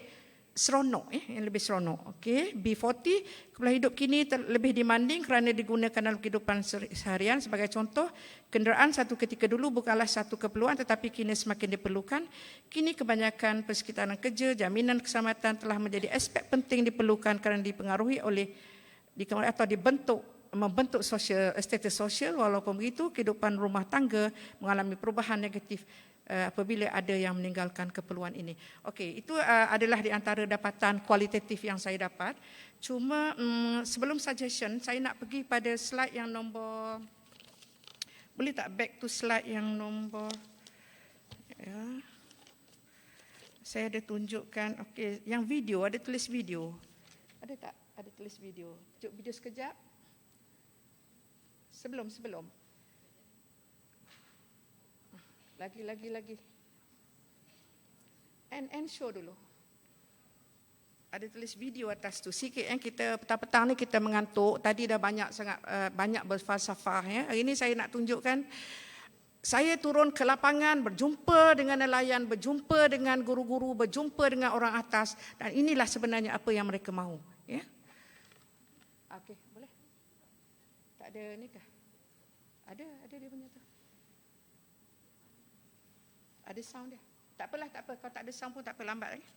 seronok yang lebih seronok. Okey, B40 keperluan hidup kini lebih demanding kerana digunakan dalam kehidupan seharian. Sebagai contoh, kenderaan satu ketika dulu bukanlah satu keperluan tetapi kini semakin diperlukan. Kini kebanyakan persekitaran kerja, jaminan keselamatan telah menjadi aspek penting diperlukan kerana dipengaruhi oleh atau membentuk status sosial. Walaupun begitu, kehidupan rumah tangga mengalami perubahan negatif apabila ada yang meninggalkan keperluan ini. Okey, itu adalah di antara dapatan kualitatif yang saya dapat. Cuma sebelum suggestion, saya nak pergi pada slide yang nombor, boleh tak back to slide yang nombor ya. Saya ada tunjukkan, okey, yang video, ada tulis video. Ada tak? Ada tulis video. Tunjuk video sekejap. Sebelum. Lagi. And show dulu. Ada tulis video atas tu. Sikit yang kita petang-petang ni kita mengantuk. Tadi dah banyak berfalsafah ya. Hari ini saya nak tunjukkan saya turun ke lapangan, berjumpa dengan nelayan, berjumpa dengan guru-guru, berjumpa dengan orang atas, dan inilah sebenarnya apa yang mereka mahu ya. Okey, boleh? Tak ada ni kah? Ada dia punya tu. Ada sound dia. Tak apalah, tak apa. Kalau tak ada sound pun tak apa, lambat lagi.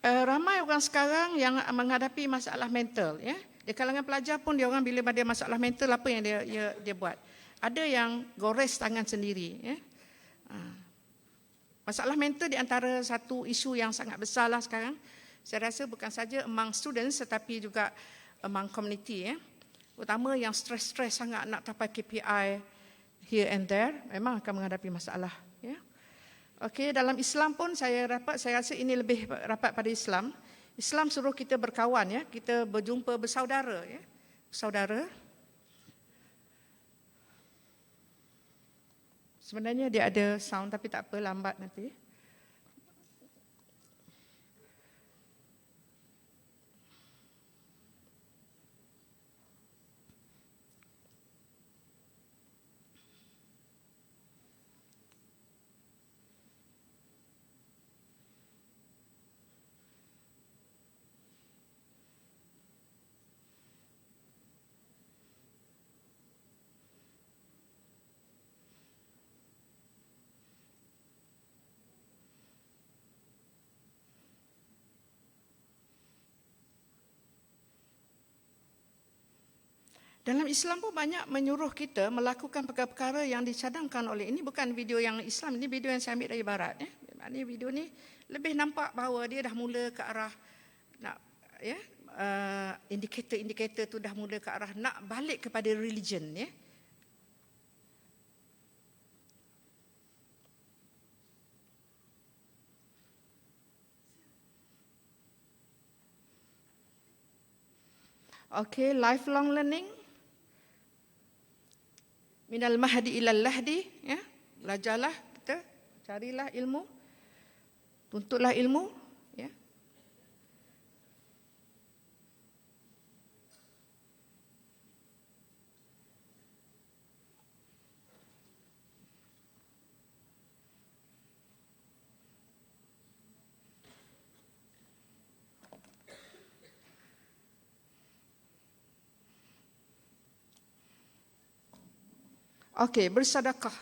Ramai orang sekarang yang menghadapi masalah mental ya. Di kalangan pelajar pun dia orang bila ada masalah mental, apa yang dia buat? Ada yang gores tangan sendiri ya. Masalah mental di antara satu isu yang sangat besarlah sekarang. Saya rasa bukan saja among students tetapi juga among community ya. Utama yang stres-stres sangat nak capai KPI here and there, memang akan menghadapi masalah ya. Okey, dalam Islam pun saya rasa ini lebih rapat pada Islam. Islam suruh kita berkawan ya, kita berjumpa bersaudara ya. Saudara. Sebenarnya dia ada sound tapi tak apa, lambat nanti. Dalam Islam pun banyak menyuruh kita melakukan perkara-perkara yang dicadangkan oleh, ini bukan video yang Islam, ini video yang saya ambil dari Barat ya. Ini video ni lebih nampak bahawa dia dah mula ke arah nak ya, indikator tu dah mula ke arah nak balik kepada religion ya. Okay, lifelong learning. Minal mahdi ilal lahdi ya. Belajarlah kita, carilah ilmu. Tuntutlah ilmu ya. Okey, bersedekah.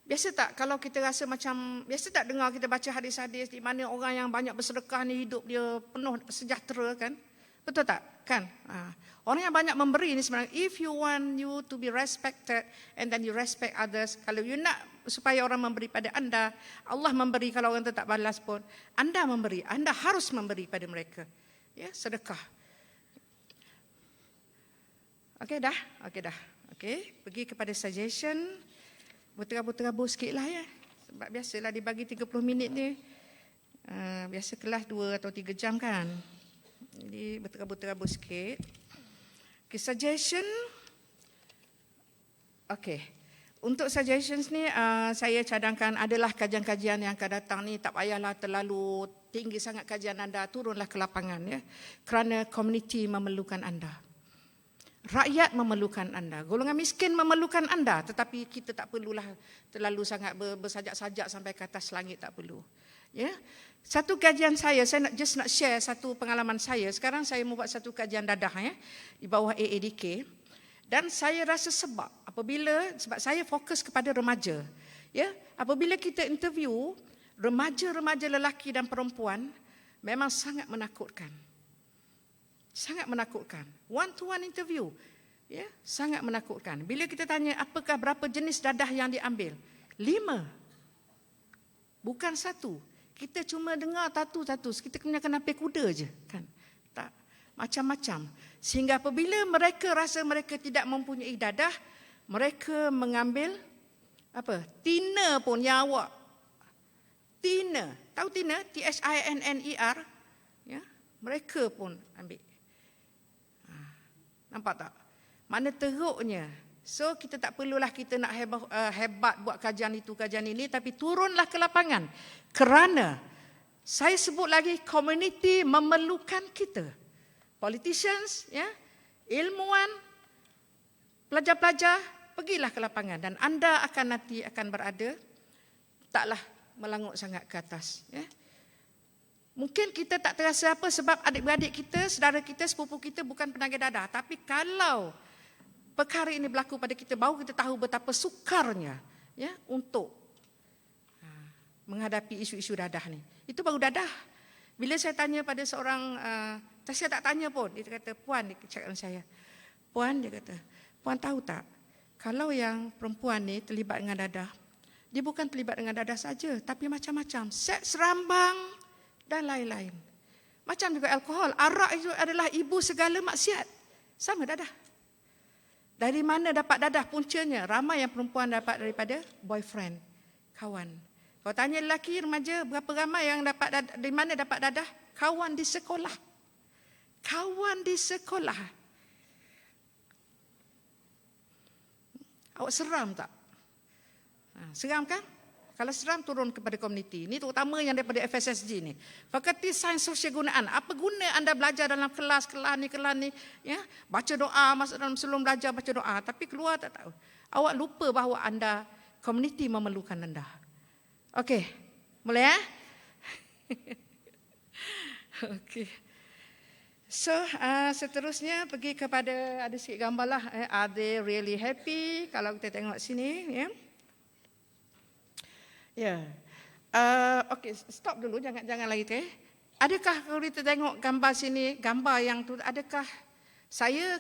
Biasa tak kalau kita rasa macam, biasa tak dengar kita baca hadis-hadis di mana orang yang banyak bersedekah ni hidup dia penuh sejahtera kan? Betul tak? Kan? Orang yang banyak memberi ni sebenarnya, if you want you to be respected and then you respect others, kalau you nak supaya orang memberi pada anda, Allah memberi kalau orang tu tak balas pun, anda memberi, anda harus memberi pada mereka. Ya, sedekah. Okey dah? Okey, pergi kepada suggestion. Berterabur-terabur sikit lah ya. Sebab biasalah dibagi 30 minit ni. Biasa kelas 2 atau 3 jam kan. Jadi berterabur-terabur sikit. Okay, suggestion. Okay. Untuk suggestions ni saya cadangkan adalah kajian-kajian yang akan datang ni. Tak payahlah terlalu tinggi sangat kajian anda. Turunlah ke lapangan ya. Kerana komuniti memerlukan anda. Rakyat memerlukan anda, golongan miskin memerlukan anda, tetapi kita tak perlulah terlalu sangat bersajak-sajak sampai ke atas langit, tak perlu. Ya, satu kajian saya nak share satu pengalaman saya. Sekarang saya membuat satu kajian dadah ya di bawah AADK, dan saya rasa sebab saya fokus kepada remaja. Ya, apabila kita interview remaja-remaja lelaki dan perempuan, memang sangat menakutkan. Sangat menakutkan. One-to-one interview. Ya, sangat menakutkan. Bila kita tanya apakah berapa jenis dadah yang diambil? 5. Bukan 1. Kita cuma dengar tatu-tatu. Kita kena ambil kuda je. Kan? Tak. Macam-macam. Sehingga apabila mereka rasa mereka tidak mempunyai dadah, mereka mengambil thinner pun yang awak. Thinner. Tahu thinner? T-H-I-N-N-E-R. Ya, mereka pun ambil. Nampak tak? Mana teruknya. So kita tak perlulah kita nak hebat buat kajian itu, kajian ini, tapi turunlah ke lapangan. Kerana saya sebut lagi, komuniti memerlukan kita. Politicians, ya, ilmuwan, pelajar-pelajar, pergilah ke lapangan dan anda nanti akan berada, taklah melangut sangat ke atas. Ya. Mungkin kita tak terasa apa sebab adik-beradik kita, saudara kita, sepupu kita bukan penaga dadah. Tapi kalau perkara ini berlaku pada kita, baru kita tahu betapa sukarnya ya, untuk menghadapi isu-isu dadah ni. Itu baru dadah. Bila saya tanya pada seorang, saya tak tanya pun, dia kata, Puan, dia cakap dengan saya, Puan, dia kata, Puan tahu tak, kalau yang perempuan ni terlibat dengan dadah, dia bukan terlibat dengan dadah saja, tapi macam-macam, seks rambang, dan lain-lain. Macam juga alkohol. Arak itu adalah ibu segala maksiat. Sama dadah. Dari mana dapat dadah puncanya? Ramai yang perempuan dapat daripada boyfriend, kawan. Kalau tanya lelaki, remaja, berapa ramai yang dapat dadah, dari mana dapat dadah? Kawan di sekolah. Kawan di sekolah. Awak seram tak? Seram kan? Kalau seram, turun kepada komuniti. Ini terutama yang daripada FSSG ni. Fakulti Sains Sosial Gunaan. Apa guna anda belajar dalam kelas ni. Ya? Baca doa, masuk dalam sebelum belajar baca doa. Tapi keluar tak tahu. Awak lupa bahawa anda, komuniti memerlukan anda. Okey, mulai ya? Okey. So, seterusnya pergi kepada, ada sikit gambar lah. Are they really happy? Kalau kita tengok sini, ya. Ya, okey, stop dulu, jangan lagi teh. Adakah kalau kita tengok gambar sini, gambar yang tu, adakah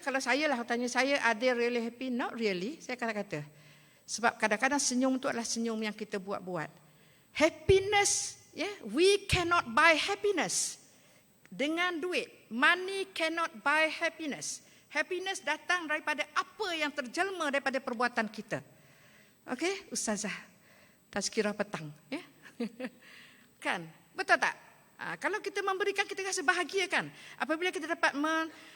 kalau saya lah tanya saya, are they really happy? Not really, saya kata. Sebab kadang-kadang senyum tu adalah senyum yang kita buat-buat. Happiness, yeah, we cannot buy happiness dengan duit. Money cannot buy happiness. Happiness datang daripada apa yang terjelma daripada perbuatan kita. Okey, Ustazah. Tazkirah petang, ya. Kan? Betul tak? Kalau kita memberikan, kita rasa bahagia kan? Apabila kita dapat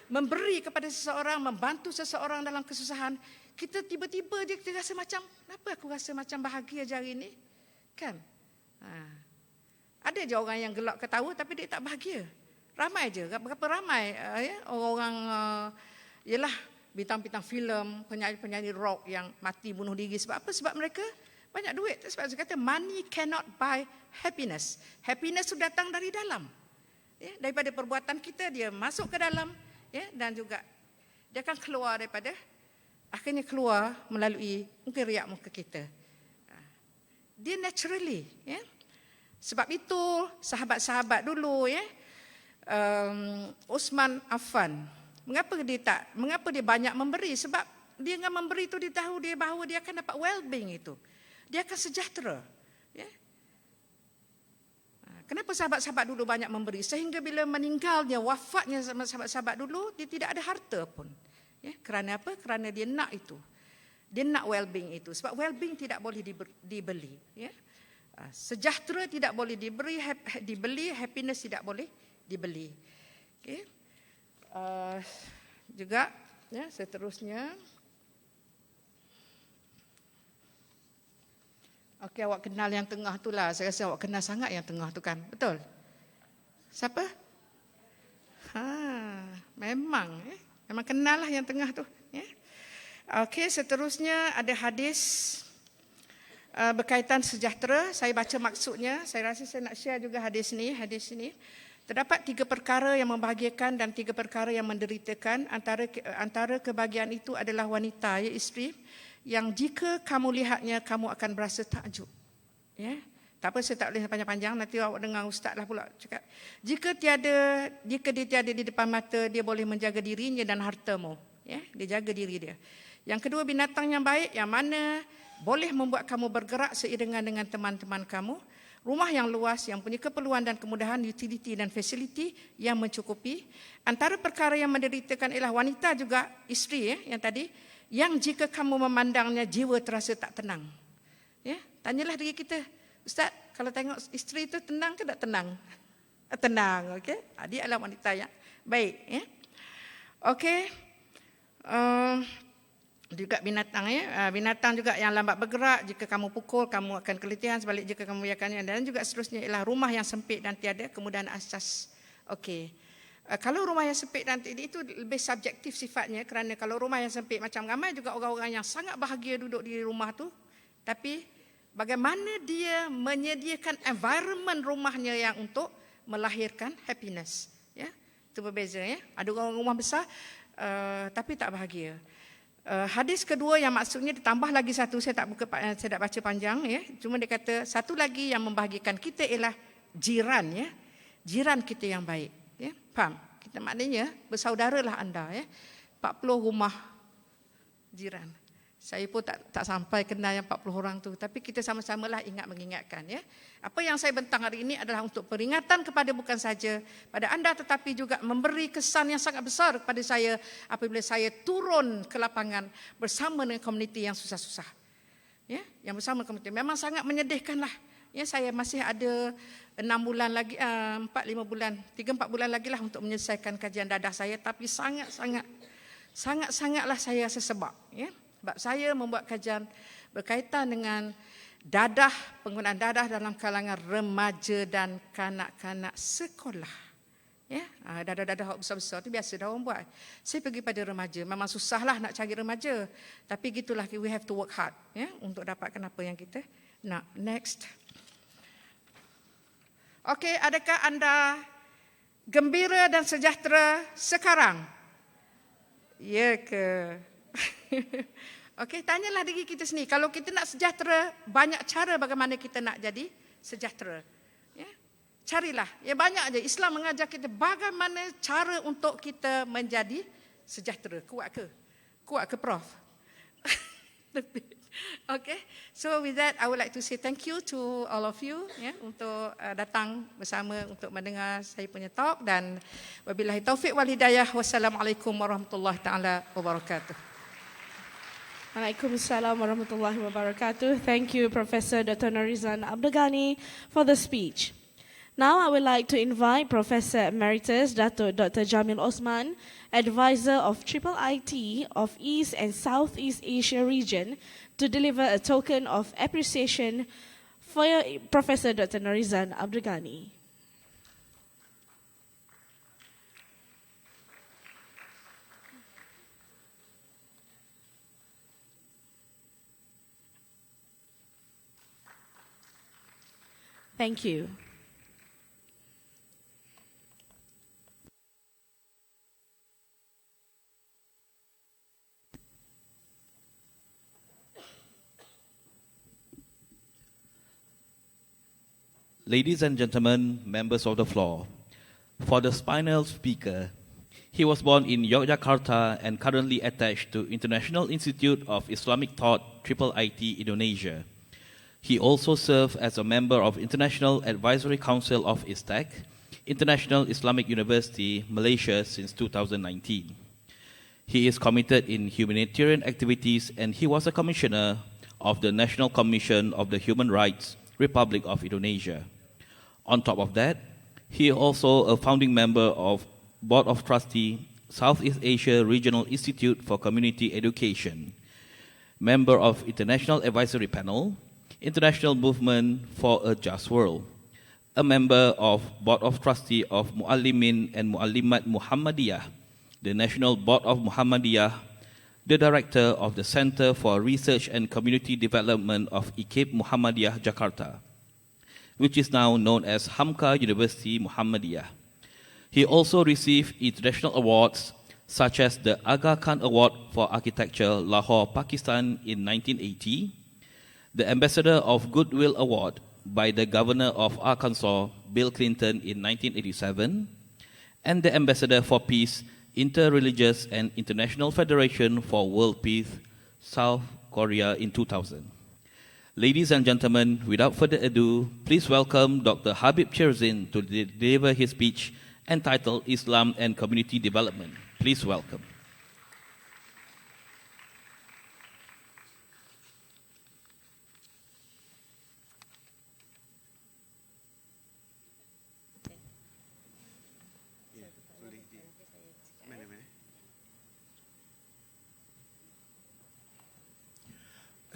memberi kepada seseorang, membantu seseorang dalam kesusahan, kita tiba-tiba dia kita rasa macam, kenapa aku rasa macam bahagia je hari ini? Kan? Ada je orang yang gelak ketawa tapi dia tak bahagia. Ramai je, berapa ramai ya, orang ialah bintang-bintang filem, penyanyi-penyanyi rock yang mati bunuh diri sebab apa? Sebab mereka banyak duit. Sebab saya kata money cannot buy happiness. Happiness itu datang dari dalam. Ya, daripada perbuatan kita dia masuk ke dalam, ya, dan juga dia akan keluar akhirnya keluar melalui mungkin riak muka kita. Dia naturally, ya. Sebab itu sahabat-sahabat dulu, ya, Uthman Affan, mengapa dia banyak memberi? Sebab dia dengan memberi itu dia tahu dia bahawa dia akan dapat well-being itu. Dia akan sejahtera, ya. Kenapa sahabat-sahabat dulu banyak memberi? Sehingga bila meninggalnya, wafatnya sahabat-sahabat dulu, dia tidak ada harta pun. Ya, kerana apa? Kerana dia nak itu. Dia nak well-being itu. Sebab well-being tidak boleh dibeli. Ya. Sejahtera tidak boleh dibeli, happiness tidak boleh dibeli. Okay. Juga, ya, seterusnya. Okey, awak kenal yang tengah tu lah. Saya rasa awak kenal sangat yang tengah tu kan. Betul? Siapa? Memang. Memang kenal lah yang tengah tu. Ya. Okey, seterusnya ada hadis berkaitan sejahtera. Saya baca maksudnya. Saya rasa saya nak share juga hadis ni. Terdapat 3 perkara yang membahagiakan dan 3 perkara yang menderitakan. Antara kebahagiaan itu adalah wanita, ya, isteri, yang jika kamu lihatnya, kamu akan berasa takjub. Ya. Tak apa, saya tak boleh panjang-panjang. Nanti awak dengar ustaz lah pula cakap. Jika dia tiada di depan mata, dia boleh menjaga dirinya dan hartamu. Ya, dia jaga diri dia. Yang kedua, binatang yang baik, yang mana boleh membuat kamu bergerak seiringan dengan teman-teman kamu. Rumah yang luas, yang punya keperluan dan kemudahan, utility dan facility yang mencukupi. Antara perkara yang menderitakan ialah wanita juga, isteri, ya, yang tadi, yang jika kamu memandangnya, jiwa terasa tak tenang. Ya, tanyalah diri kita, Ustaz, kalau tengok isteri itu tenang ke tak tenang? Tenang, okey. Dia adalah wanita yang baik, ya. Okey. Juga binatang, ya. Binatang juga yang lambat bergerak, jika kamu pukul kamu akan keletihan, sebalik jika kamu biarkannya, dan juga seterusnya ialah rumah yang sempit dan tiada kemudahan asas. Okey. Kalau rumah yang sempit dan itu lebih subjektif sifatnya, kerana kalau rumah yang sempit, macam ramai juga orang-orang yang sangat bahagia duduk di rumah tu, tapi bagaimana dia menyediakan environment rumahnya yang untuk melahirkan happiness, ya, itu berbeza, ya. Ada orang rumah besar tapi tak bahagia. Hadis kedua yang maksudnya ditambah lagi satu, saya tak baca panjang, ya. Cuma dia kata satu lagi yang membahagiakan kita ialah jiran, ya, jiran kita yang baik, ya. Faham? Kita maknanya bersaudaralah anda, ya. 40 rumah jiran. Saya pun tak sampai kenal yang 40 orang tu, tapi kita sama-samalah mengingatkan, ya. Apa yang saya bentang hari ini adalah untuk peringatan kepada bukan saja pada anda, tetapi juga memberi kesan yang sangat besar kepada saya apabila saya turun ke lapangan bersama dengan komuniti yang susah-susah. Ya, yang bersama komuniti memang sangat menyedihkanlah. Ya, saya masih ada 6 bulan lagi, 4-5 bulan, 3-4 bulan lagi lah untuk menyelesaikan kajian dadah saya, tapi sangatlah saya sesebab, ya. Sebab saya membuat kajian berkaitan dengan dadah, penggunaan dadah dalam kalangan remaja dan kanak-kanak sekolah. Ya, dadah-dadah besar-besar tu biasa dah orang buat. Saya pergi pada remaja. Memang susahlah nak cari remaja. Tapi gitulah, we have to work hard, ya, untuk dapatkan apa yang kita nak. Next. Okey, adakah anda gembira dan sejahtera sekarang? Ya ke? Okey, tanyalah diri kita sendiri. Kalau kita nak sejahtera, banyak cara bagaimana kita nak jadi sejahtera. Ya, carilah. Ya, banyak aja. Islam mengajar kita bagaimana cara untuk kita menjadi sejahtera. Kuat ke, Prof? Okay. So with that, I would like to say thank you to all of you, ya, untuk datang bersama untuk mendengar saya punya talk, dan wabillahi taufik wal hidayah. Wassalamualaikum warahmatullahi taala wabarakatuh. Waalaikumsalam warahmatullahi wabarakatuh. Thank you, Professor Dr. Norizan Abdulghani, for the speech. Now I would like to invite Professor Emeritus Dr. Jamil Osman, Advisor of IIIT of East and Southeast Asia region, to deliver a token of appreciation for Professor Dr. Norizan Abdulghani. Thank you. Ladies and gentlemen, members of the floor, for the final speaker, he was born in Yogyakarta and currently attached to International Institute of Islamic Thought, IIIT, Indonesia. He also served as a member of International Advisory Council of ISTAC, International Islamic University, Malaysia, since 2019. He is committed in humanitarian activities and he was a commissioner of the National Commission of the Human Rights, Republic of Indonesia. On top of that, he is also a founding member of Board of Trustees, Southeast Asia Regional Institute for Community Education, member of International Advisory Panel, International Movement for a Just World, a member of Board of Trustees of Muallimin and Muallimat Muhammadiyah, the National Board of Muhammadiyah, the Director of the Center for Research and Community Development of IKIP Muhammadiyah Jakarta, which is now known as Hamka University Muhammadiyah. He also received international awards such as the Aga Khan Award for Architecture, Lahore, Pakistan in 1980, the Ambassador of Goodwill Award by the Governor of Arkansas, Bill Clinton in 1987, and the Ambassador for Peace, Interreligious and International Federation for World Peace, South Korea in 2000. Ladies and gentlemen, without further ado, please welcome Dr. Habib Cherzin to deliver his speech entitled Islam and Community Development. Please welcome.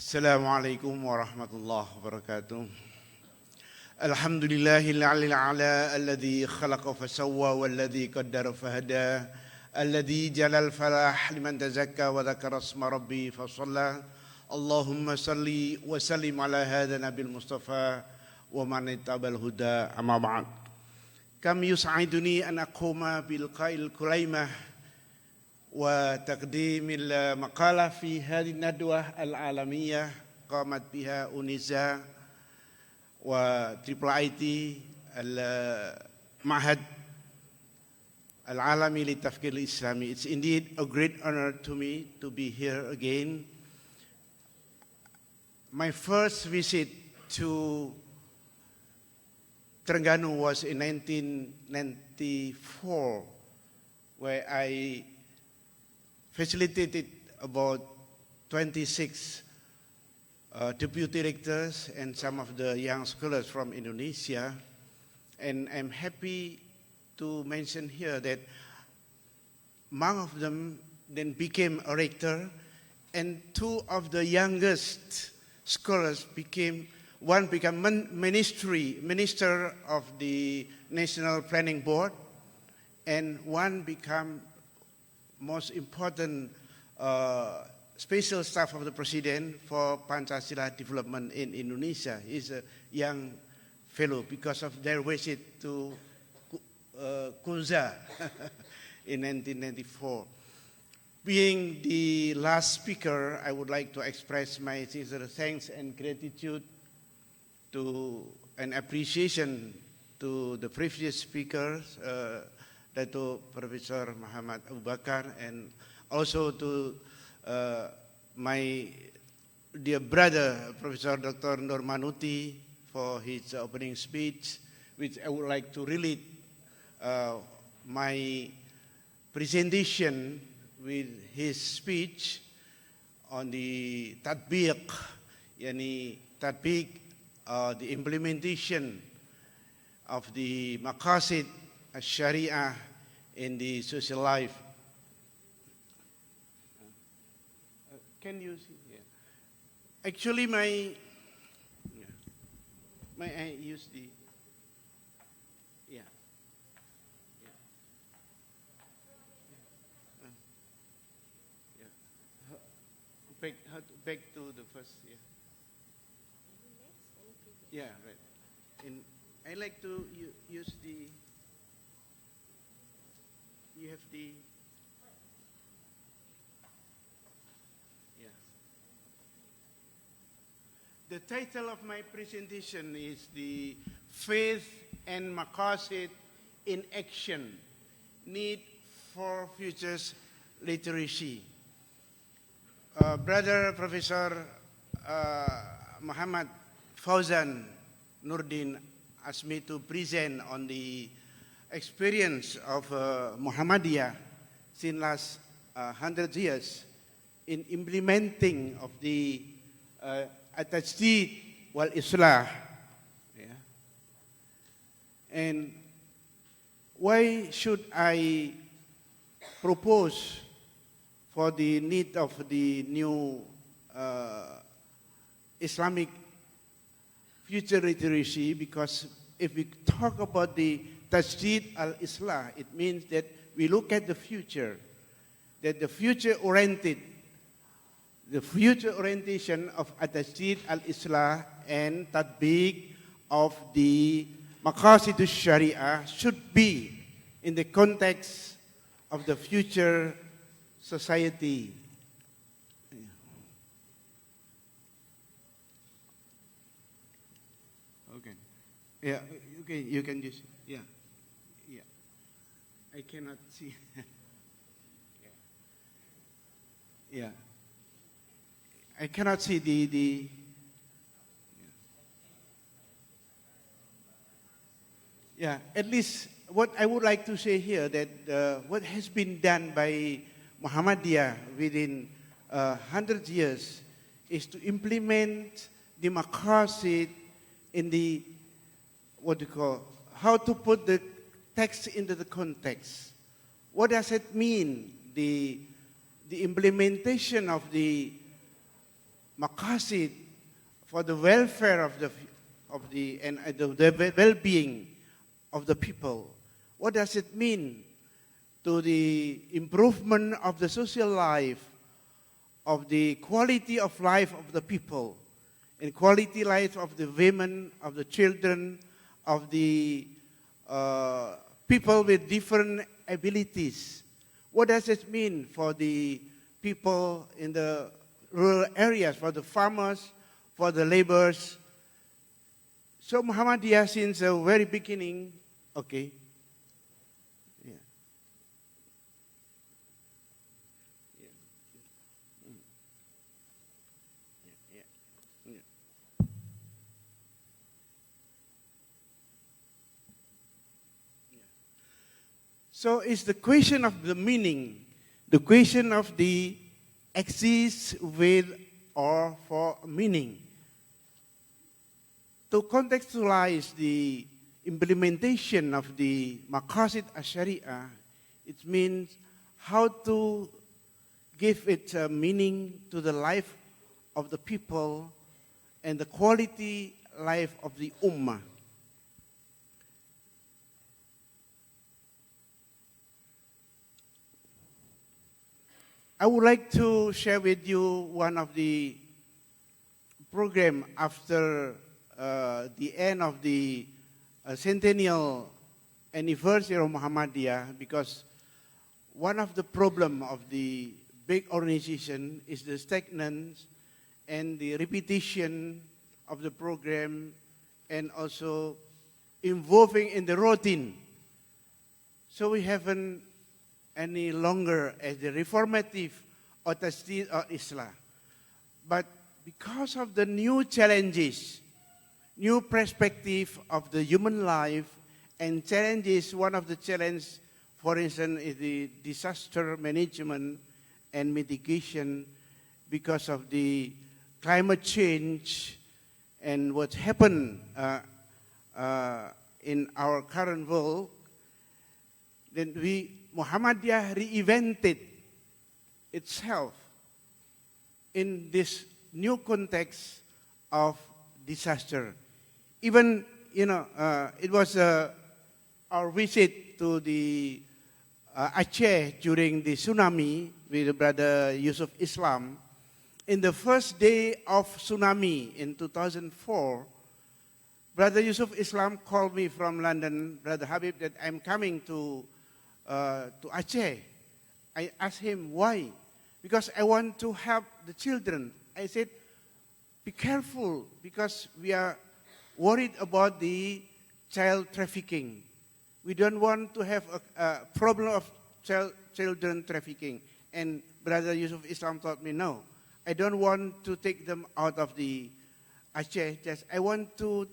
Assalamualaikum warahmatullahi wabarakatuh. Alhamdulillahil a'la alladhi khalaqa fasawwa walladhi qaddara fahada alladhi jalal falah liman tazakka wa dzakara isma rabbi fasalla. Allahumma salli wa sallim ala hadha nabil mustafa wa man ittaba'al huda amma ba'd. Kam yus'iduni an aquma bil qail kulaimah وتقديم المقالة في هذه الندوة العالمية قامت بها UNISA وTRIPLE-IT المعهد العالمي للتفكير الإسلامي. It's indeed a great honor to me to be here again. My first visit to Terengganu was in 1994, where I facilitated about 26 deputy rectors and some of the young scholars from Indonesia. And I'm happy to mention here that among of them then became a rector, and two of the youngest scholars one became minister of the National Planning Board, and one became most important special staff of the President for Pancasila development in Indonesia. He's a young fellow because of their visit to Kunza in 1994. Being the last speaker, I would like to express my sincere thanks and gratitude and appreciation to the previous speakers, Dato Professor Muhammad Abu Bakar, and also to my dear brother, Professor Dr. Nur Manuti, for his opening speech, which I would like to relate my presentation with his speech on the tatbiq, yani tatbiq, the implementation of the maqasid Sharia in the social life. Can you see? Yeah. Actually, I use the yeah. Back to the first yeah. Right. And I like to use the. You have the, yeah. The title of my presentation is the Faith and Maqasid in Action, Need for Futures Literacy. Brother Professor Muhammad Fauzan Nurdin asked me to present on the experience of Muhammadiyah since last 100 years in implementing of the At-Tajdid wal-Islah. Yeah. And why should I propose for the need of the new Islamic future literacy? Because if we talk about the Tajdid al-Islah, it means that we look at the future, that the future orientation of At-Tajdid al-Islah and Tatbiq of the Maqasid al-Sharia should be in the context of the future society. Okay. Yeah, okay, you can just, yeah. I cannot see. Yeah. I cannot see the yeah. At least what I would like to say here, that what has been done by Muhammadiyah within 100 years is to implement the maqasid in the, what do you call, how to put the text into the context. What does it mean, the implementation of the maqasid for the welfare of the well-being of the people? What does it mean to the improvement of the social life, of the quality of life of the people, and quality life of the women, of the children, of the people with different abilities? What does it mean for the people in the rural areas, for the farmers, for the laborers? So Muhammadiyah, since the very beginning, okay. Yeah. Yeah. Yeah. Yeah. Yeah. Yeah. So it's the question of the meaning, the question of the exists with or for meaning. To contextualize the implementation of the Maqasid al-Sharia, it means how to give it a meaning to the life of the people and the quality life of the Ummah. I would like to share with you one of the program after the end of the centennial anniversary of Muhammadiyah, because one of the problem of the big organization is the stagnance and the repetition of the program, and also involving in the routine. So we haven't any longer as the reformative or Tajdid or Islah. But because of the new challenges, new perspective of the human life, and challenges, one of the challenges, for instance, is the disaster management and mitigation because of the climate change and what happened in our current world, then Muhammadiyah reinvented itself in this new context of disaster. Even, it was our visit to the Aceh during the tsunami with Brother Yusuf Islam. In the first day of tsunami in 2004, Brother Yusuf Islam called me from London, Brother Habib, that I'm coming to Aceh. I asked him why. Because I want to help the children. I said, be careful because we are worried about the child trafficking. We don't want to have a problem of children trafficking. And Brother Yusuf Islam taught me, no, I don't want to take them out of the Aceh. Just I want to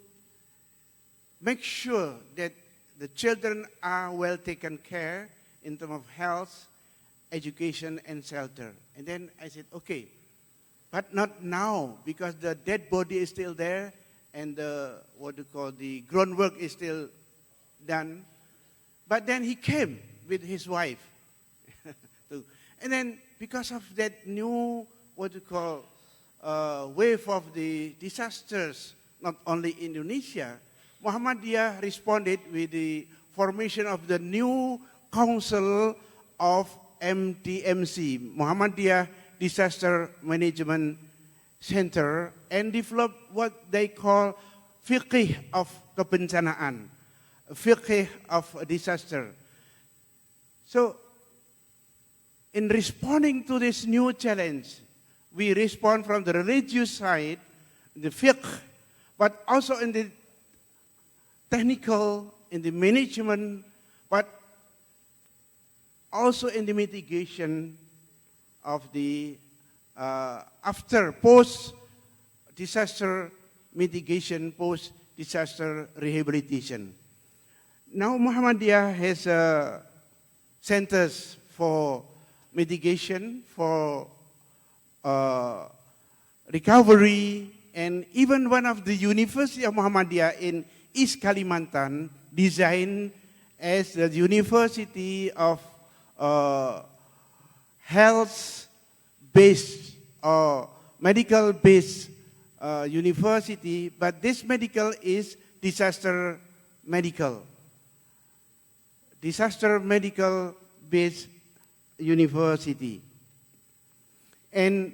make sure that the children are well taken care in terms of health, education, and shelter. And then I said, okay, but not now because the dead body is still there and the groundwork is still done. But then he came with his wife. And then because of that new, wave of the disasters, not only in Indonesia, Muhammadiyah responded with the formation of the new Council of MDMC, Muhammadiyah Disaster Management Center, and developed what they call fiqh of kebencanaan, fiqh of disaster. So, in responding to this new challenge, we respond from the religious side, the fiqh, but also in the technical, in the management, but also in the mitigation of the post-disaster mitigation, post-disaster rehabilitation. Now Muhammadiyah has centers for mitigation, for recovery, and even one of the University of Muhammadiyah in East Kalimantan designed as the University of health-based or medical-based university, but this medical is disaster medical. Disaster medical-based university. And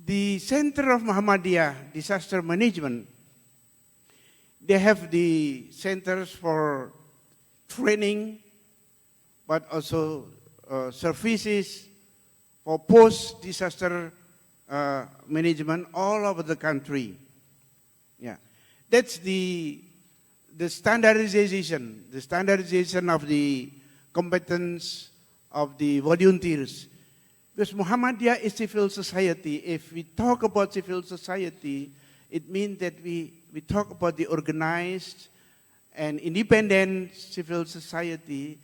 the Center of Muhammadiyah Disaster Management, they have the centers for training, but also services for post-disaster management all over the country. Yeah, that's the standardization of the competence of the volunteers. Because Muhammadiyah is civil society. If we talk about civil society, it means that we talk about the organized and independent civil society,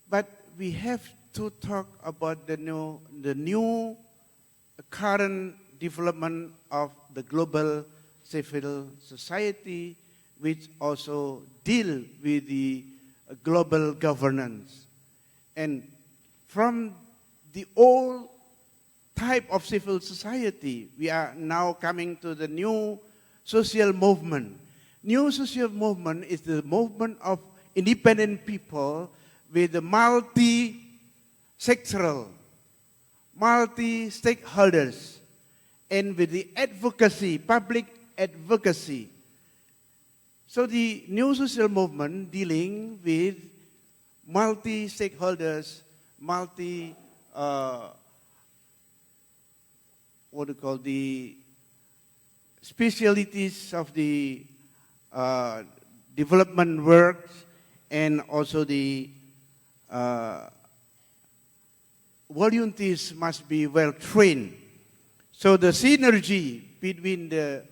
but we have to talk about the new current development of the global civil society, which also deal with the global governance. And from the old type of civil society, we are now coming to the new social movement. New social movement is the movement of independent people with the multi-sectoral, multi-stakeholders, and with the advocacy, public advocacy. So the new social movement dealing with multi-stakeholders, the specialties of the development work, and also the volunteers must be well trained. So the synergy between the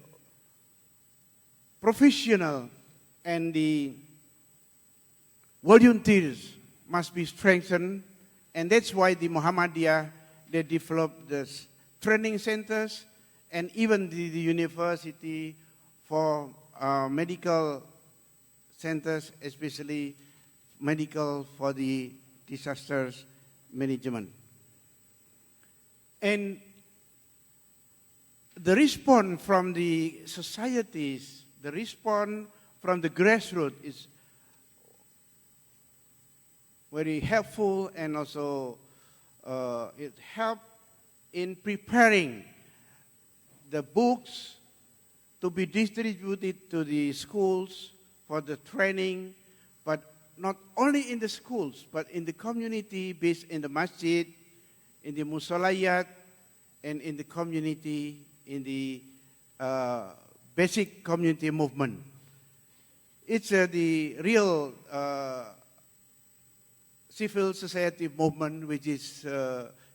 professional and the volunteers must be strengthened, and that's why the Muhammadiyah, they developed the training centers and even the university for medical centers, especially medical for the disasters management. And the response from the societies, the response from the grassroots is very helpful, and also it helped in preparing the books to be distributed to the schools for the training, but not only in the schools, but in the community, based in the masjid, in the musalayat, and in the community in the basic community movement. It's the real civil society movement which is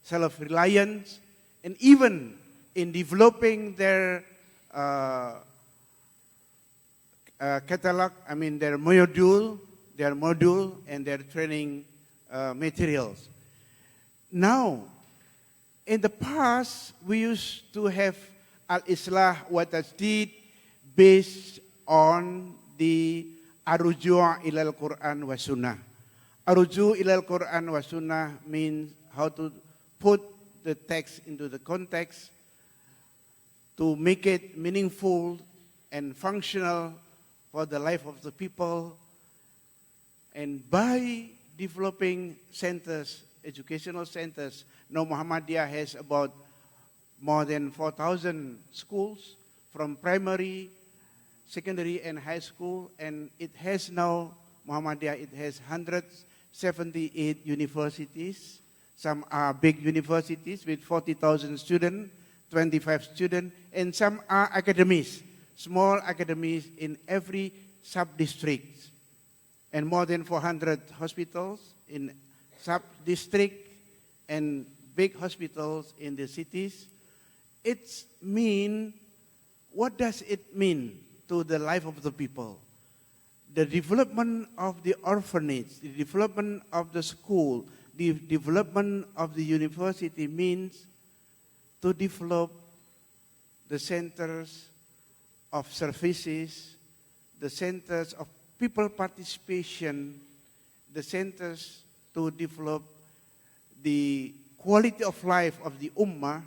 self-reliant, and even in developing their catalog, I mean their module and their training materials. Now, in the past, we used to have al-islah wa tajdid based on the aruju' ilal Quran wa sunnah. Aruju' ilal Quran wa sunnah means how to put the text into the context to make it meaningful and functional for the life of the people. And by developing centers, educational centers, now Muhammadiyah has about more than 4,000 schools from primary, secondary, and high school. And it has now, Muhammadiyah, it has 178 universities. Some are big universities with 40,000 students, 25 students, and some are academies, small academies in every sub-district, and more than 400 hospitals in sub-district and big hospitals in the cities. What does it mean to the life of the people? The development of the orphanage, the development of the school, the development of the university means to develop the centers of services, the centers of people participation, the centers to develop the quality of life of the ummah,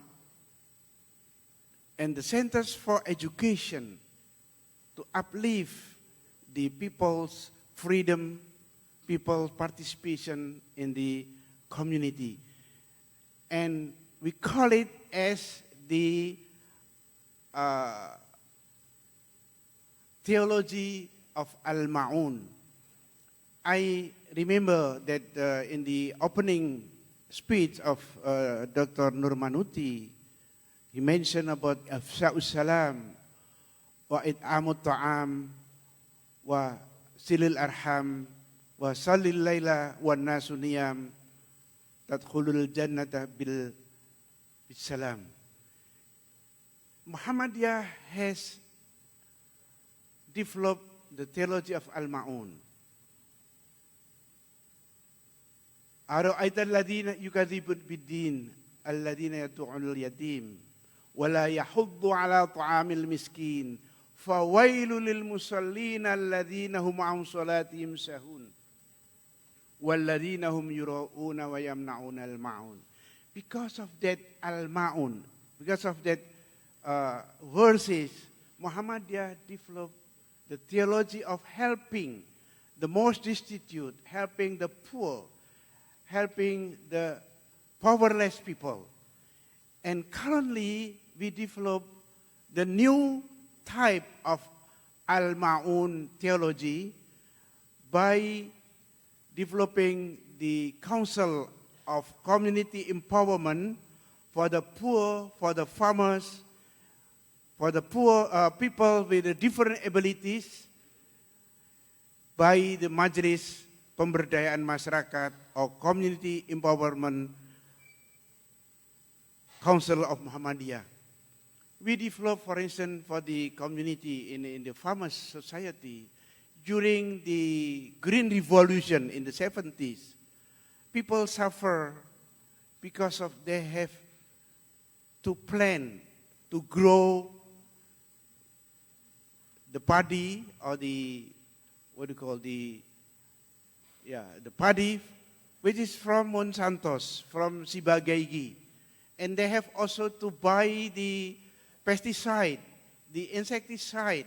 and the centers for education to uplift the people's freedom, people's participation in the community. And we call it as the theology of Al-Ma'un. I remember that in the opening speech of Dr. Nurmanuti, he mentioned about Afsha'us Salam, wa it'amut ta'am, wa silil arham, wa salil layla wa nasu niyam, tadkhulul jannata bil salam. Muhammadiyah has developed the theology of Al-Ma'un. Ara'ayta alladhina yukadhibun bid-din alladhina yad'un al-yatim wala yahuddu ala ta'amil miskin fawailu lil musallina alladhina hum an salatihim sahun walladhina hum yura'una wa yamna'una al-ma'un. Because of that Al-Ma'un, because of that verses, Muhammadiyah developed the theology of helping the most destitute, helping the poor, helping the powerless people. And currently, we develop the new type of Al-Ma'un theology by developing the Council of Community Empowerment for the poor, for the farmers, for the poor people with the different abilities, by the Majlis Pemberdayaan Masyarakat or Community Empowerment Council of Muhammadiyah. We developed, for instance, for the community in the farmers' society during the Green Revolution in the 70s. People suffer because of they have to plant, to grow the paddy or the paddy, which is from Monsanto's, from Sibagaygi. And they have also to buy the pesticide, the insecticide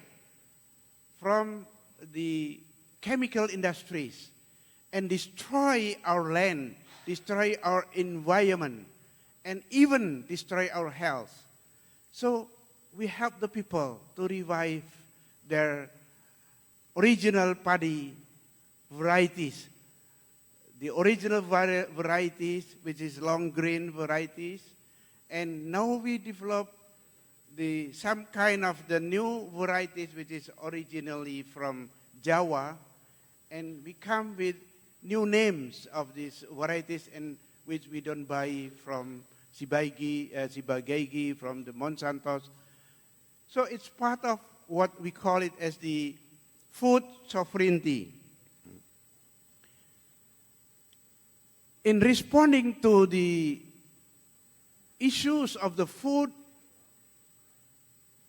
from the chemical industries and destroy our land, destroy our environment, and even destroy our health. So we help the people to revive their original paddy varieties. The original varieties, which is long grain varieties. And now we develop some kind of the new varieties which is originally from Java, and we come with new names of these varieties, and which we don't buy from Sibagagi, from the Monsantos. So it's part of what we call it as the food sovereignty. In responding to the issues of the food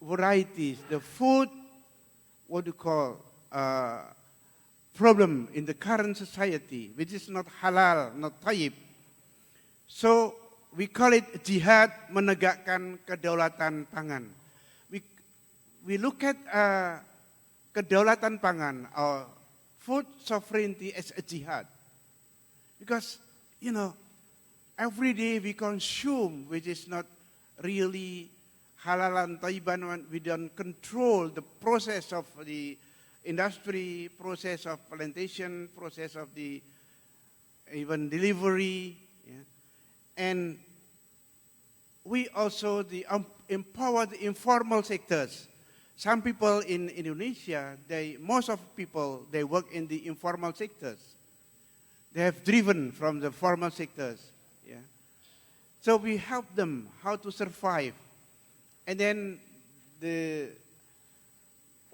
varieties, the food, problem in the current society, which is not halal, not tayyib. So we call it jihad menegakkan kedaulatan pangan. We look at kedaulatan pangan or food sovereignty as a jihad. Because, every day we consume, which is not really halal and tayyiban, we don't control the process of the industry, process of plantation, process of the even delivery. Yeah. And we also empower the informal sectors. Some people in Indonesia, most of people, they work in the informal sectors. They have driven from the formal sectors. Yeah. So we help them how to survive. And then the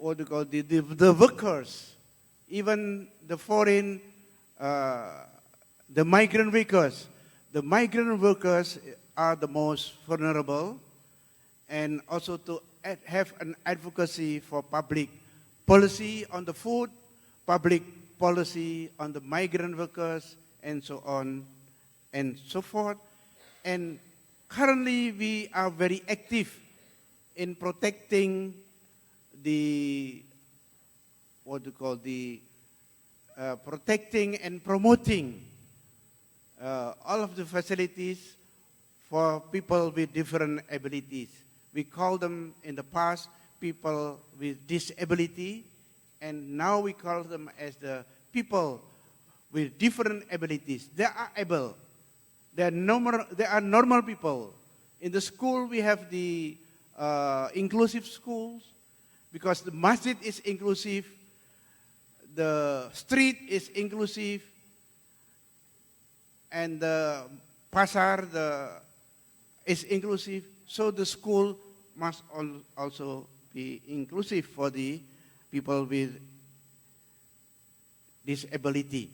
workers, even the foreign, the migrant workers. The migrant workers are the most vulnerable, and also to have an advocacy for public policy on the food, public policy on the migrant workers, and so on and so forth. And currently we are very active in protecting protecting and promoting all of the facilities for people with different abilities. We call them in the past people with disability, and now we call them as the people with different abilities. They are able. They are normal people. In the school we have the inclusive schools, because the masjid is inclusive, the street is inclusive, and the pasar is inclusive. So the school must also be inclusive for the people with disability.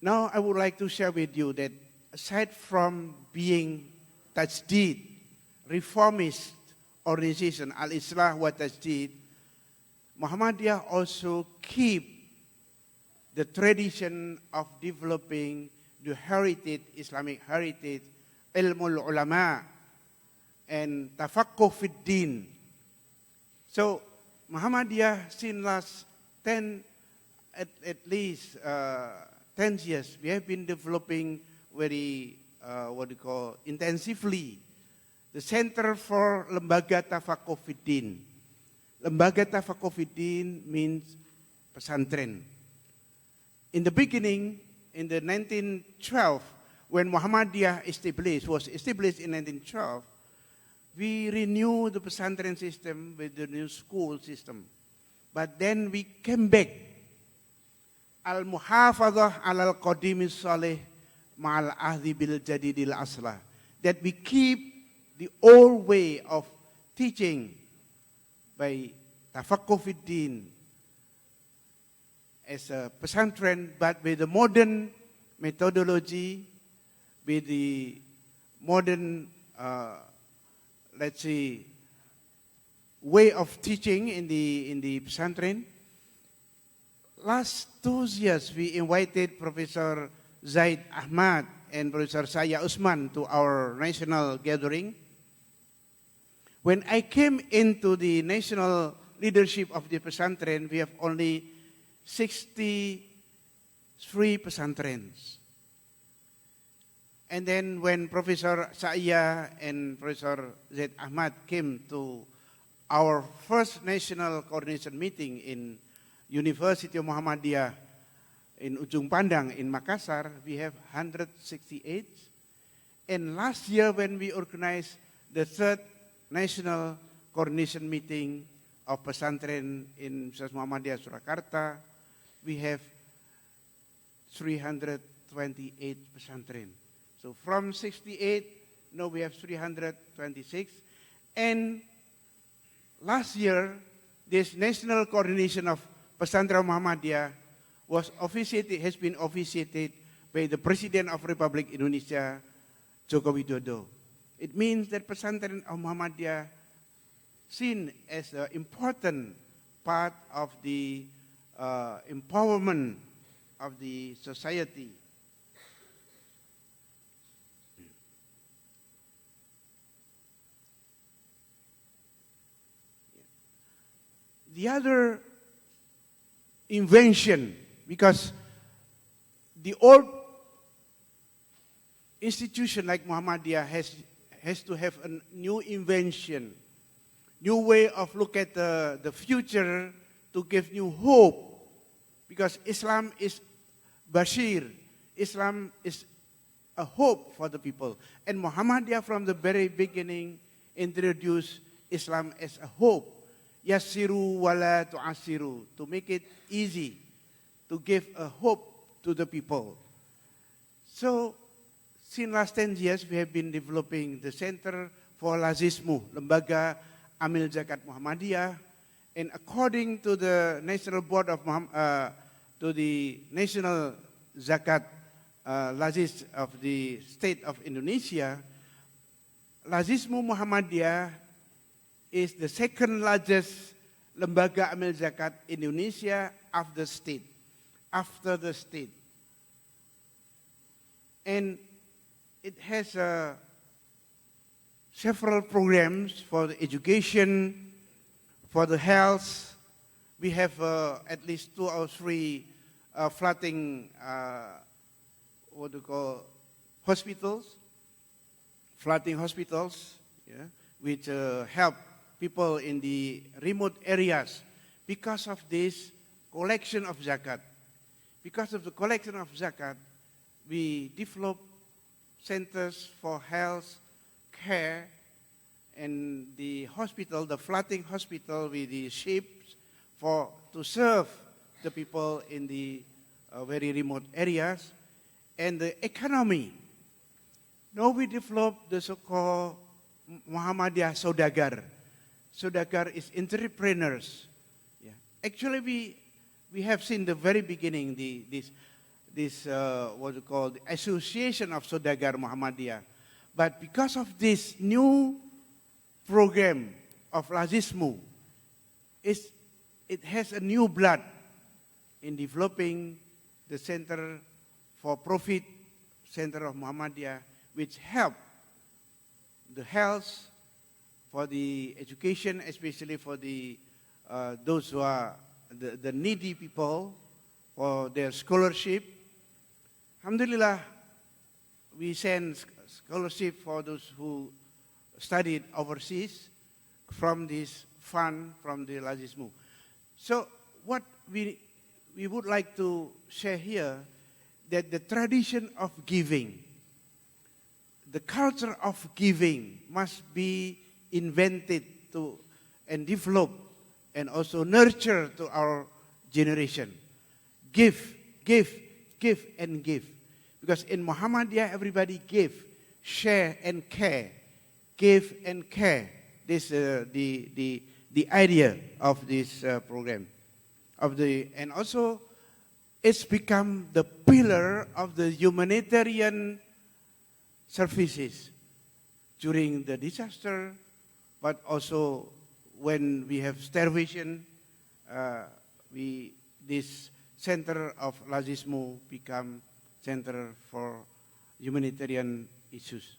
Now I would like to share with you that aside from being Tajdid, reformist organization, Al-Islah wa Tajdid, Muhammadiyah also keep the tradition of developing the heritage, Islamic heritage, ilmul ulama, and tafaqquh fid din. So Muhammadiyah since last at least 10 years, we have been developing very intensively the Center for Lembaga Tafaqquh fid Din. Lembaga Tafaqquh fid Din means pesantren. In the beginning, in the 1912, when Muhammadiyah was established in 1912, we renewed the pesantren system with the new school system. But then we came back. Al-muhafadhah al-qadimis salih ma'al ahdi bil jadidil aslah. That we keep the old way of teaching by tafaqquh fid din as a pesantren, but with the modern methodology, with the modern, way of teaching in the pesantren. Last 2 years, we invited Professor Zaid Ahmad and Professor Saya Usman to our national gathering. When I came into the national leadership of the pesantren, we have only 63 pesantrens. And then when Professor Saya and Professor Zaid Ahmad came to our first national coordination meeting in University of Muhammadiyah in Ujung Pandang in Makassar, we have 168. And last year when we organized the third national coordination meeting of pesantren in Universitas Muhammadiyah Surakarta. We have 328 pesantren. So from 68, now we have 326. And last year, this national coordination of pesantren Muhammadiyah has been officiated by the President of Republic Indonesia, Joko Widodo. It means that pesantren of Muhammadiyah seen as an important part of the empowerment of the society. The other invention, because the old institution like Muhammadiyah has to have a new invention, new way of look at the future to give new hope, because Islam is Bashir. Islam is a hope for the people. And Muhammadiyah from the very beginning introduced Islam as a hope. Yassiru wala tu'assiru, to make it easy, to give a hope to the people. So, since last 10 years, we have been developing the Center for Lazismu, Lembaga Amil Zakat Muhammadiyah, and according to the National Board of to the National Zakat Lazis of the State of Indonesia, Lazismu Muhammadiyah is the second largest lembaga amil zakat in Indonesia after the state. And it has several programs for the education, for the health. We have at least 2 or 3 flooding, hospitals, flooding hospitals, yeah, which help people in the remote areas because of this collection of zakat. Because of the collection of zakat, we develop centers for health care, and the hospital, the flooding hospital with the ships to serve the people in the very remote areas, and the economy. Now we develop the so-called Muhammadiyah Saudagar. Saudagar is entrepreneurs. Yeah. Actually, we have seen the very beginning this what we call the Association of Saudagar Muhammadiyah. But because of this new program of Lazismu, it has a new blood in developing the Center for Profit, Center of Muhammadiyah, which help the health, for the education, especially for the those who are the needy people, for their scholarship. Alhamdulillah, we send scholarship for those who studied overseas from this fund from the Lazismu. So what we would like to share here, that the tradition of giving, the culture of giving must be invented and developed and also nurtured to our generation. Give, and give. Because in Muhammadiyah, everybody give, share and care. Give and care. This the idea of this program. And also, it's become the pillar of the humanitarian services during the disaster, but also when we have starvation, this center of Lazismu become center for humanitarian issues.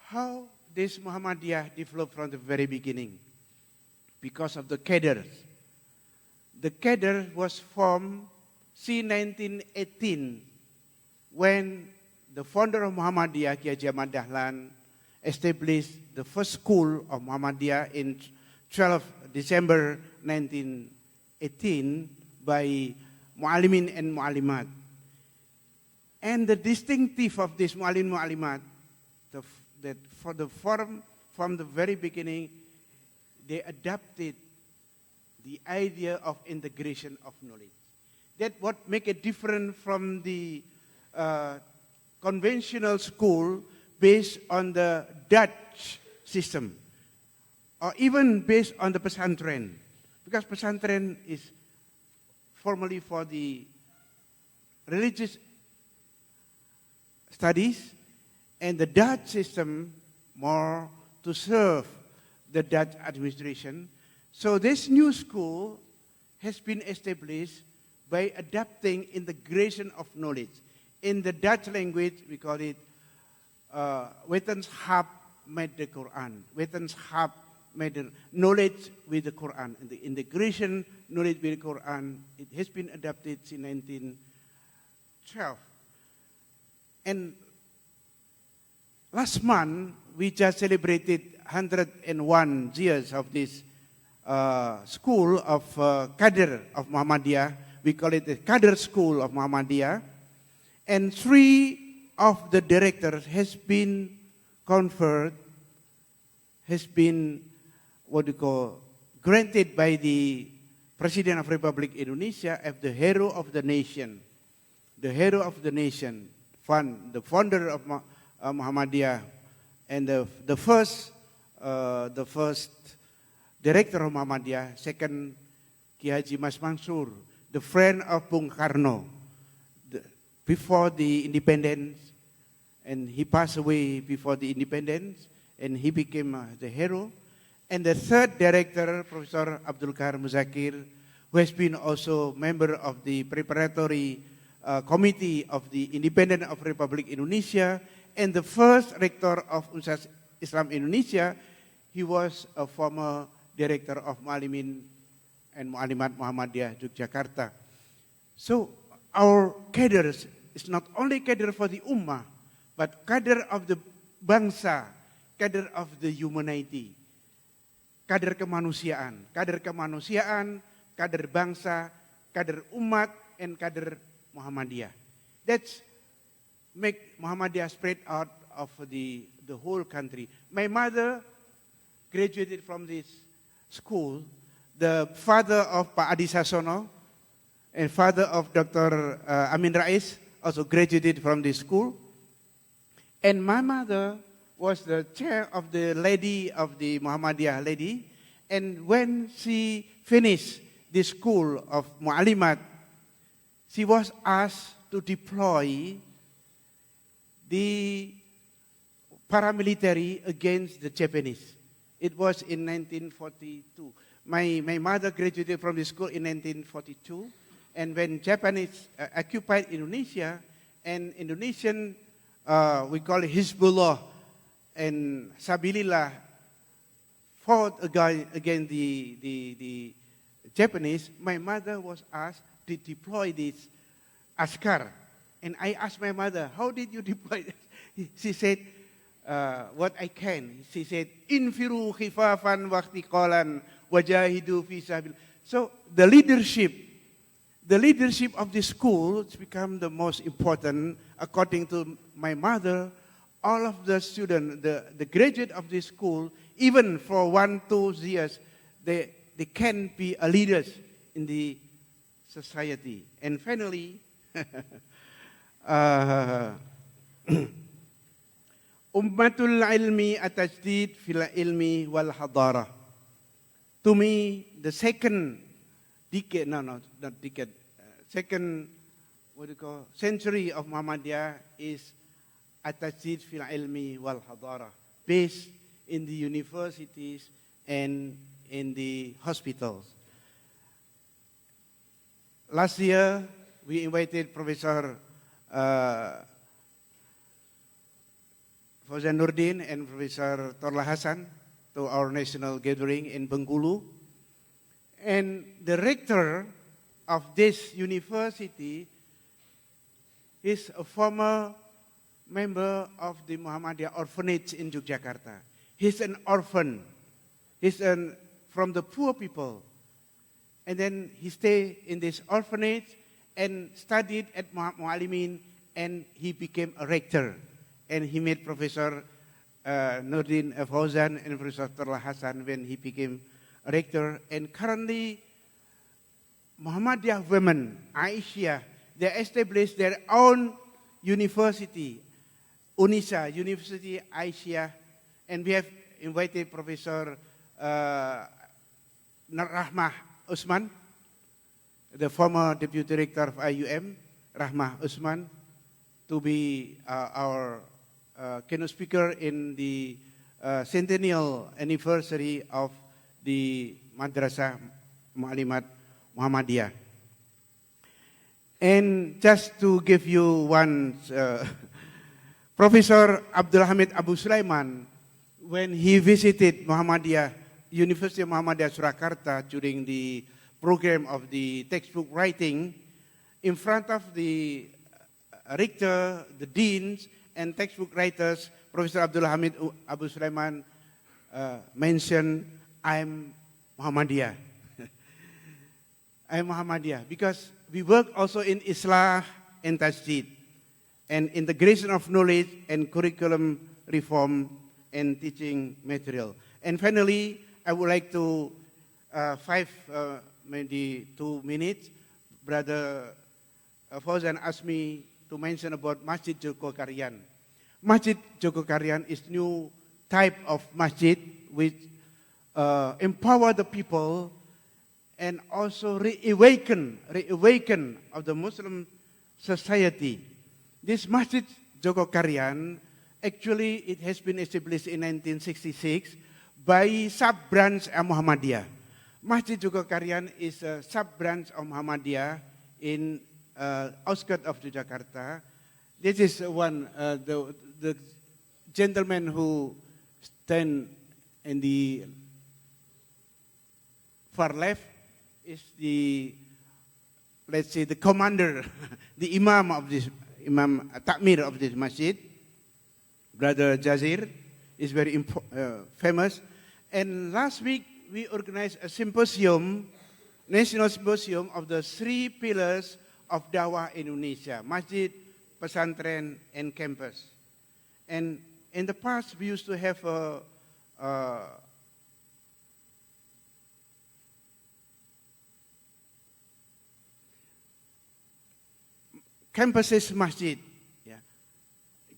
How this Muhammadiyah developed from the very beginning? Because of the cadres. The cadre was formed in 1918 when the founder of Muhammadiyah, Kiai Haji Ahmad Dahlan, established the first school of Muhammadiyah in 12 December 1918 by Mu'alimin and Mu'alimat. And the distinctive of this Mu'alimin Mu'alimat, that from the very beginning, they adapted the idea of integration of knowledge. That what make it different from the conventional school based on the Dutch system, or even based on the pesantren, because pesantren is formally for the religious studies, and the Dutch system more to serve the Dutch administration. So this new school has been established by adapting integration of knowledge. In the Dutch language, we call it wetenschap met de Quran. Wetenschap met the knowledge with the Quran. And the integration knowledge with the Quran, it has been adapted in 1912. And last month, we just celebrated 101 years of this school of Kader of Muhammadiyah. We call it the Kader School of Muhammadiyah. And 3 of the directors has been conferred, has been granted by the President of Republic Indonesia as the hero of the nation. The hero of the nation, the founder of Muhammadiyah, and the first director of Muhammadiyah, second Ki Haji Mas Mansur, the friend of Bung Karno, before the independence, and he passed away before the independence, and he became the hero. And the third director, Professor Abdul Kahar Muzakir, who has been also member of the preparatory committee of the Independent of Republic Indonesia, and the first rector of Universitas Islam Indonesia. He was a former director of Muallimin and Muallimat Muhammadiyah Yogyakarta. So our cadres is not only cadre for the ummah, but cadre of the bangsa, cadre of the humanity, kader kemanusiaan, kader bangsa, kader umat, and kader Muhammadiyah. That's make Muhammadiyah spread out of the whole country. My mother graduated from this school. The father of Pak Adi Sasono and father of Dr. Amin Rais also graduated from this school. And my mother was the chair of the lady of the Muhammadiyah lady. And when she finished the school of Mu'alimat, she was asked to deploy the paramilitary against the Japanese. It was in 1942. My mother graduated from the school in 1942. And when Japanese occupied Indonesia, and Indonesian, we call it Hizbullah and Sabilillah, fought against the Japanese, my mother was asked to deploy this askar. And I asked my mother, how did you deploy this? She said, what I can. She said, infiru khifafan waqtiqalan wajahidu fi sabil. So the leadership of the school has become the most important. According to my mother, all of the students, the graduate of this school, even for 1-2 years, they can be a leaders in the society. And finally, Ummatul ilmi atajdid fil ilmi wal hadara. To me, the second decade, second century of Muhammadiyah is atajdid fil ilmi wal hadara, based in the universities and in the hospitals. Last year, we invited Professor Fauzan Nurdin and Professor Torla Hasan to our national gathering in Bengkulu. And the rector of this university is a former member of the Muhammadiyah orphanage in Yogyakarta. He's an orphan. He's from the poor people. And then he stayed in this orphanage and studied at Muallimin, and he became a rector. And he met Professor Nurdin Fauzan and Professor Tarla Hassan when he became rector. And currently, Muhammadiyah women, Aisyah, they established their own university, UNISA, University Aisyah, and we have invited Professor Rahmah Usman, the former Deputy Director of IUM, Rahmah Usman, to be our keynote speaker in the centennial anniversary of the Madrasah Mu'alimat Muhammadiyah. And just to give you one, Professor Abdul Hamid Abu Sulaiman, when he visited Muhammadiyah, University of Muhammadiyah Surakarta during the program of the textbook writing, in front of the rector, the deans, and textbook writers, Professor Abdul Hamid Abu Sulaiman mentioned, I'm Muhammadiyah. I'm Muhammadiyah because we work also in Islah and Tajdeed and integration of knowledge and curriculum reform and teaching material. And finally, I would like to, maybe 2 minutes, Brother Fauzan asked me to mention about Masjid Joko Karyan. Masjid Joko Karyan is new type of masjid which empower the people and also reawaken of the Muslim society. This Masjid Joko Karyan, actually it has been established in 1966 by sub-branch of Muhammadiyah. Masjid Joko Karyan is a sub-branch of Muhammadiyah in outskirts of Jakarta. This is one, the gentleman who stand in the far left is the, let's say, the commander, the imam of this, Imam Takmir of this masjid. Brother Jazir is very famous. And last week, we organized a symposium, national symposium of the 3 pillars of Dawah Indonesia, Masjid, Pesantren, and Campus. And in the past, we used to have campuses masjid. Yeah.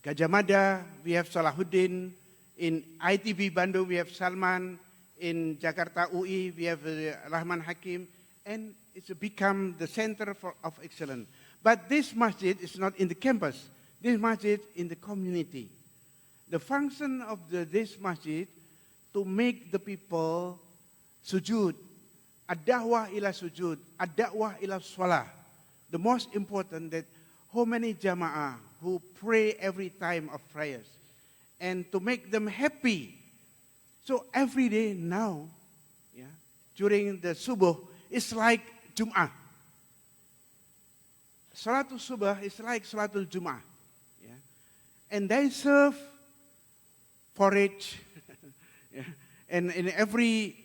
Gajah Mada, we have Salahuddin. In ITB Bandung, we have Salman. In Jakarta UI, we have Rahman Hakim. And it's become the center of excellence. But this masjid is not in the campus. This masjid in the community. The function of this masjid to make the people sujud, ad-da'wah ila sujud, ad-da'wah ila salah. The most important that how many jama'ah who pray every time of prayers and to make them happy. So every day now, yeah, during the subuh, it's like Jum'ah. Salatul Subah is like Salatul Jum'ah. Yeah. And they serve porridge. Yeah. And in every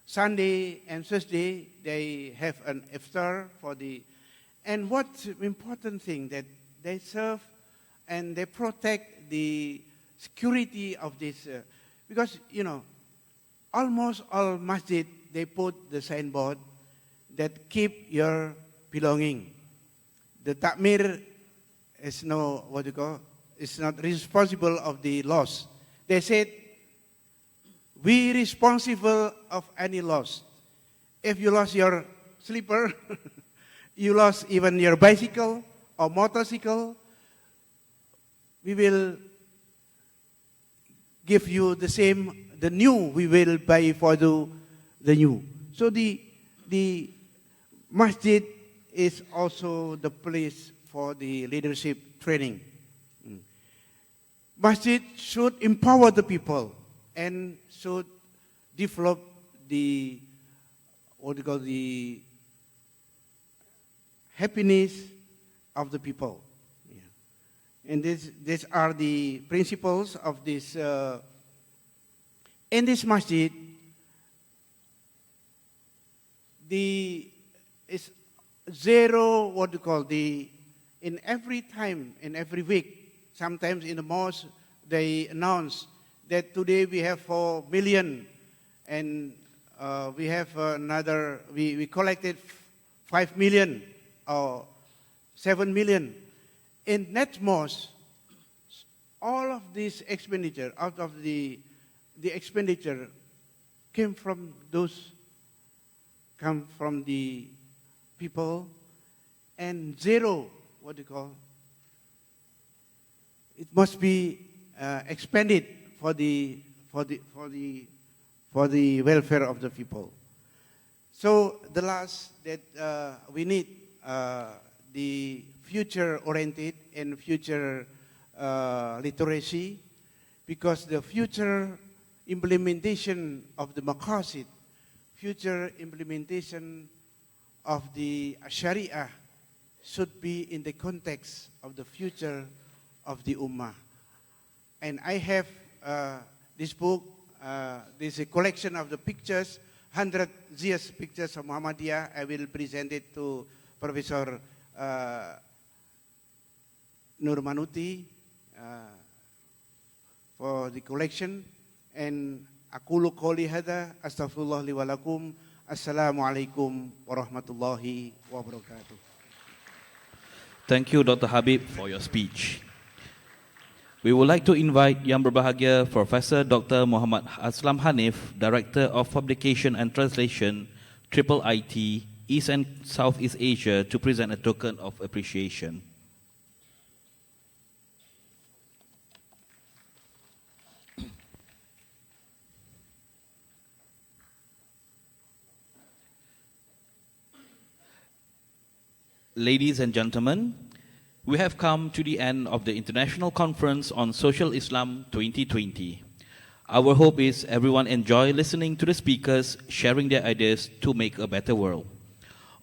Sunday and Thursday, they have an iftar for the... And what's the important thing that they serve and they protect the security of this... because, you know, almost all masjid, they put the signboard that keep your belonging. The takmir is no, what you call, is not responsible of the loss. They said, we responsible of any loss. If you lost your slipper, you lost even your bicycle or motorcycle, we will give you the same, the new, we will buy for the new. So the masjid is also the place for the leadership training. Masjid should empower the people and should develop the, what you call, the happiness of the people. Yeah. And these are the principles of this. In this masjid, is zero, what you call, in every time, in every week, sometimes in the mosque, they announced that today we have 4 million, and we have another, we collected 5 million or 7 million. In net most, all of this expenditure, out of the expenditure came from the people, and zero, what do you call, it must be expended for the welfare of the people. So the last that we need the future-oriented and future literacy, because the future implementation of the maqasid, future implementation of the Sharia should be in the context of the future of the Ummah. And I have this book, this is a collection of the pictures, 100 Zia's pictures of Muhammadiyah. I will present it to Professor Nurmanuti for the collection. And aqulu qouli hadha, astaghfirullah li wa lakum, assalamu alaikum warahmatullahi wabarakatuh. Thank you, Dr. Habib, for your speech. We would like to invite Yang Berbahagia Professor Dr. Muhammad Aslam Hanif, Director of Publication and Translation, Triple IT, East and Southeast Asia, to present a token of appreciation. Ladies and gentlemen, we have come to the end of the International Conference on Social Islam 2020. Our hope is everyone enjoy listening to the speakers sharing their ideas to make a better world.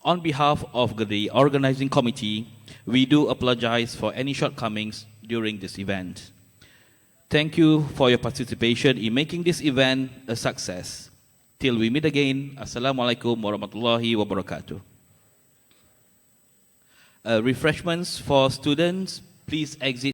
On behalf of the organizing committee, we do apologize for any shortcomings during this event. Thank you for your participation in making this event a success. Till we meet again, Assalamualaikum warahmatullahi wabarakatuh. Refreshments for students, please exit